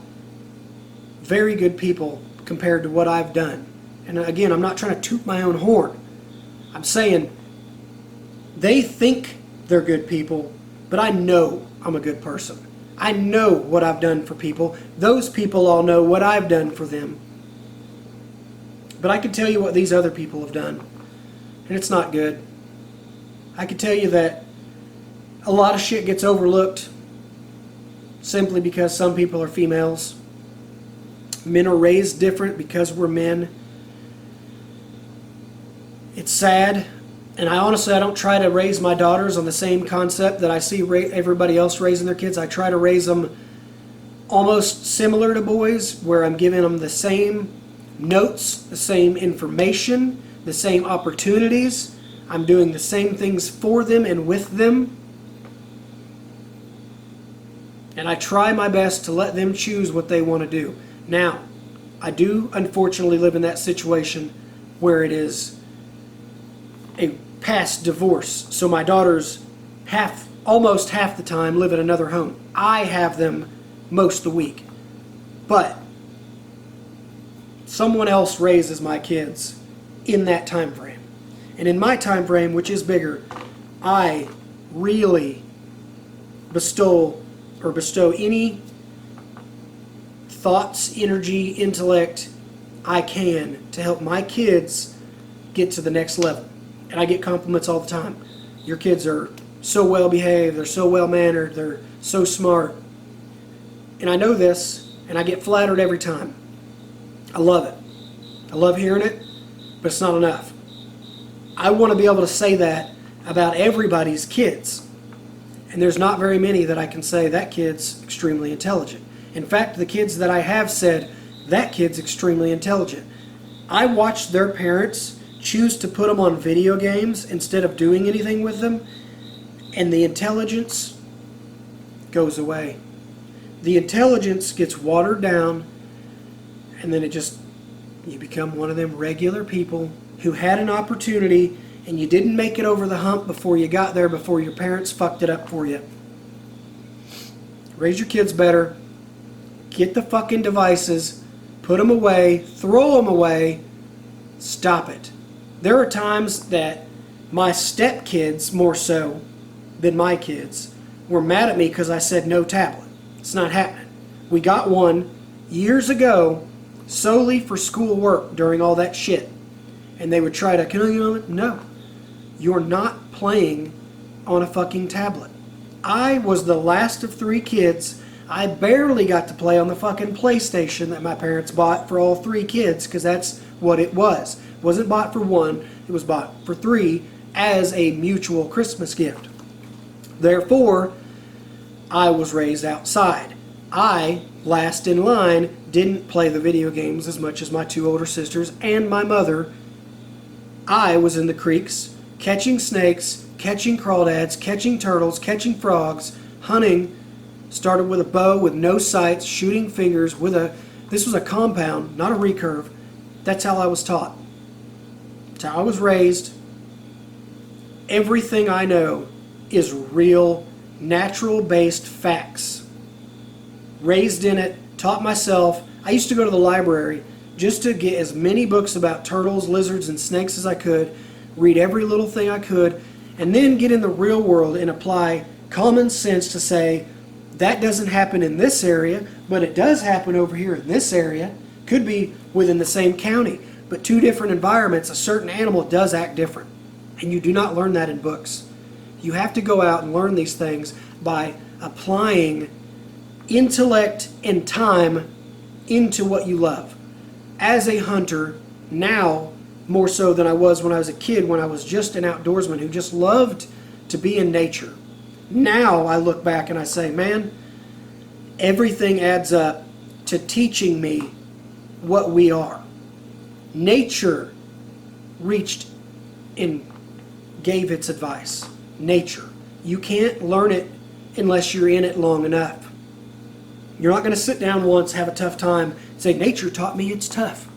very good people compared to what I've done. And again, I'm not trying to toot my own horn. I'm saying they think they're good people, but I know I'm a good person. I know what I've done for people. Those people all know what I've done for them. But I can tell you what these other people have done, and it's not good. I can tell you that a lot of shit gets overlooked simply because some people are females. Men are raised different because we're men. It's sad, and I don't try to raise my daughters on the same concept that I see everybody else raising their kids. I try to raise them almost similar to boys, where I'm giving them the same notes, the same information, the same opportunities. I'm doing the same things for them and with them. And I try my best to let them choose what they want to do. Now, I do unfortunately live in that situation where it is a past divorce. So my daughters almost half the time live in another home. I have them most of the week. But someone else raises my kids in that time frame. And in my time frame, which is bigger, I really bestow any thoughts, energy, intellect I can to help my kids get to the next level. And I get compliments all the time. Your kids are so well behaved, they're so well mannered, they're so smart. And I know this, and I get flattered every time. I love it. I love hearing it, but it's not enough. I want to be able to say that about everybody's kids. And there's not very many that I can say that kid's extremely intelligent. In fact, the kids that I have said, that kid's extremely intelligent, I watched their parents choose to put them on video games instead of doing anything with them, and the intelligence goes away. The intelligence gets watered down, and then you become one of them regular people who had an opportunity and you didn't make it over the hump before you got there, before your parents fucked it up for you. Raise your kids better. Get the fucking devices. Put them away. Throw them away. Stop it. There are times that my stepkids, more so than my kids, were mad at me because I said no tablet. It's not happening. We got one years ago solely for school work during all that shit. And they would try to, no. You're not playing on a fucking tablet. I was the last of 3 kids. I barely got to play on the fucking PlayStation that my parents bought for all 3 kids, because that's what it was. It wasn't bought for 1, it was bought for 3 as a mutual Christmas gift. Therefore, I was raised outside. I, last in line, didn't play the video games as much as my 2 older sisters and my mother. I was in the creeks, catching snakes, catching crawdads, catching turtles, catching frogs, hunting. Started with a bow with no sights, shooting fingers this was a compound, not a recurve. That's how I was taught. That's how I was raised. Everything I know is real, natural-based facts. Raised in it, taught myself. I used to go to the library just to get as many books about turtles, lizards, and snakes as I could, read every little thing I could, and then get in the real world and apply common sense to say, that doesn't happen in this area, but it does happen over here in this area. Could be within the same county, but 2 different environments, a certain animal does act different. And you do not learn that in books. You have to go out and learn these things by applying intellect and time into what you love. As a hunter, now more so than I was when I was a kid, when I was just an outdoorsman who just loved to be in nature. Now I look back and I say, man, everything adds up to teaching me what we are. Nature reached and gave its advice. Nature. You can't learn it unless you're in it long enough. You're not going to sit down once, have a tough time, and say, nature taught me it's tough.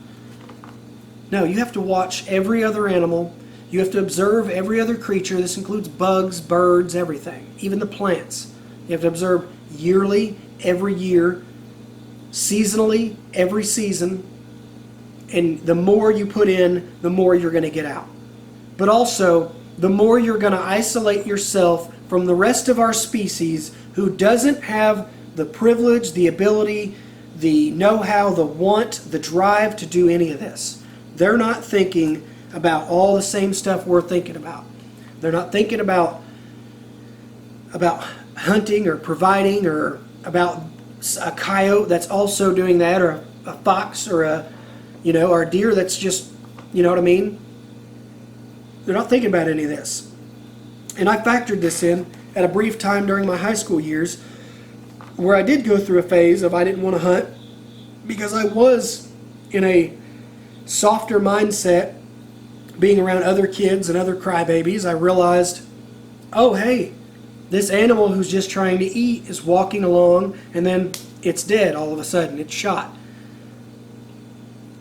No, you have to watch every other animal. You have to observe every other creature. This includes bugs, birds, everything, even the plants. You have to observe yearly, every year, seasonally, every season. And the more you put in, the more you're going to get out. But also, the more you're going to isolate yourself from the rest of our species who doesn't have the privilege, the ability, the know-how, the want, the drive to do any of this. They're not thinking about all the same stuff we're thinking about. They're not thinking about hunting or providing, or about a coyote that's also doing that, or a fox, or or a deer that's just, you know what I mean? They're not thinking about any of this. And I factored this in at a brief time during my high school years, where I did go through a phase of I didn't want to hunt because I was in a softer mindset being around other kids and other crybabies. I realized, oh hey, this animal who's just trying to eat is walking along and then it's dead all of a sudden. It's shot.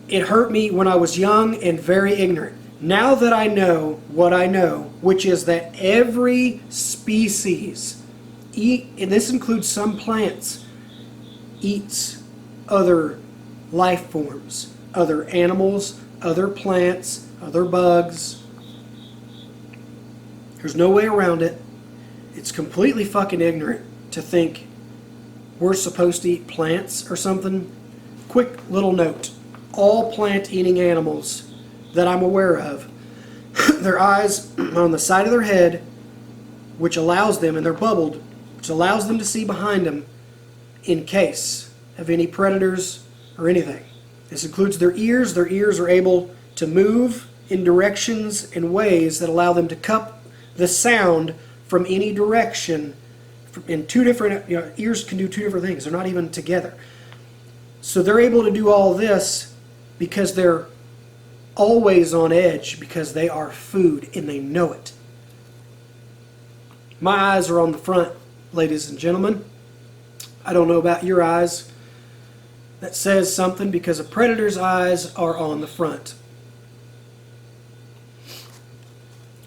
It hurt me when I was young and very ignorant. Now that I know what I know, which is that every species, and this includes some plants, eats other life forms, other animals, other plants, other bugs. There's no way around it. It's completely fucking ignorant to think we're supposed to eat plants or something. Quick little note. All plant-eating animals that I'm aware of, their eyes are on the side of their head, which allows them, and they're bubbled, which allows them to see behind them in case of any predators or anything. This includes their ears. Their ears are able to move in directions and ways that allow them to cup the sound from any direction in two different, ears can do two different things. They're not even together. So they're able to do all this because they're always on edge, because they are food and they know it. My eyes are on the front, ladies and gentlemen. I don't know about your eyes. That says something, because a predator's eyes are on the front.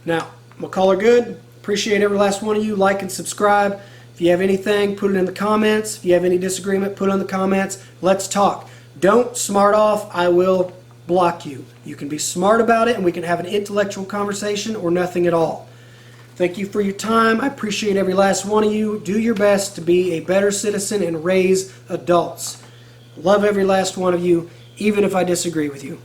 Now, I'm going to call her good. Appreciate every last one of you. Like and subscribe. If you have anything, put it in the comments. If you have any disagreement, put it in the comments. Let's talk. Don't smart off. I will block you. You can be smart about it and we can have an intellectual conversation, or nothing at all. Thank you for your time. I appreciate every last one of you. Do your best to be a better citizen and raise adults. Love every last one of you, even if I disagree with you.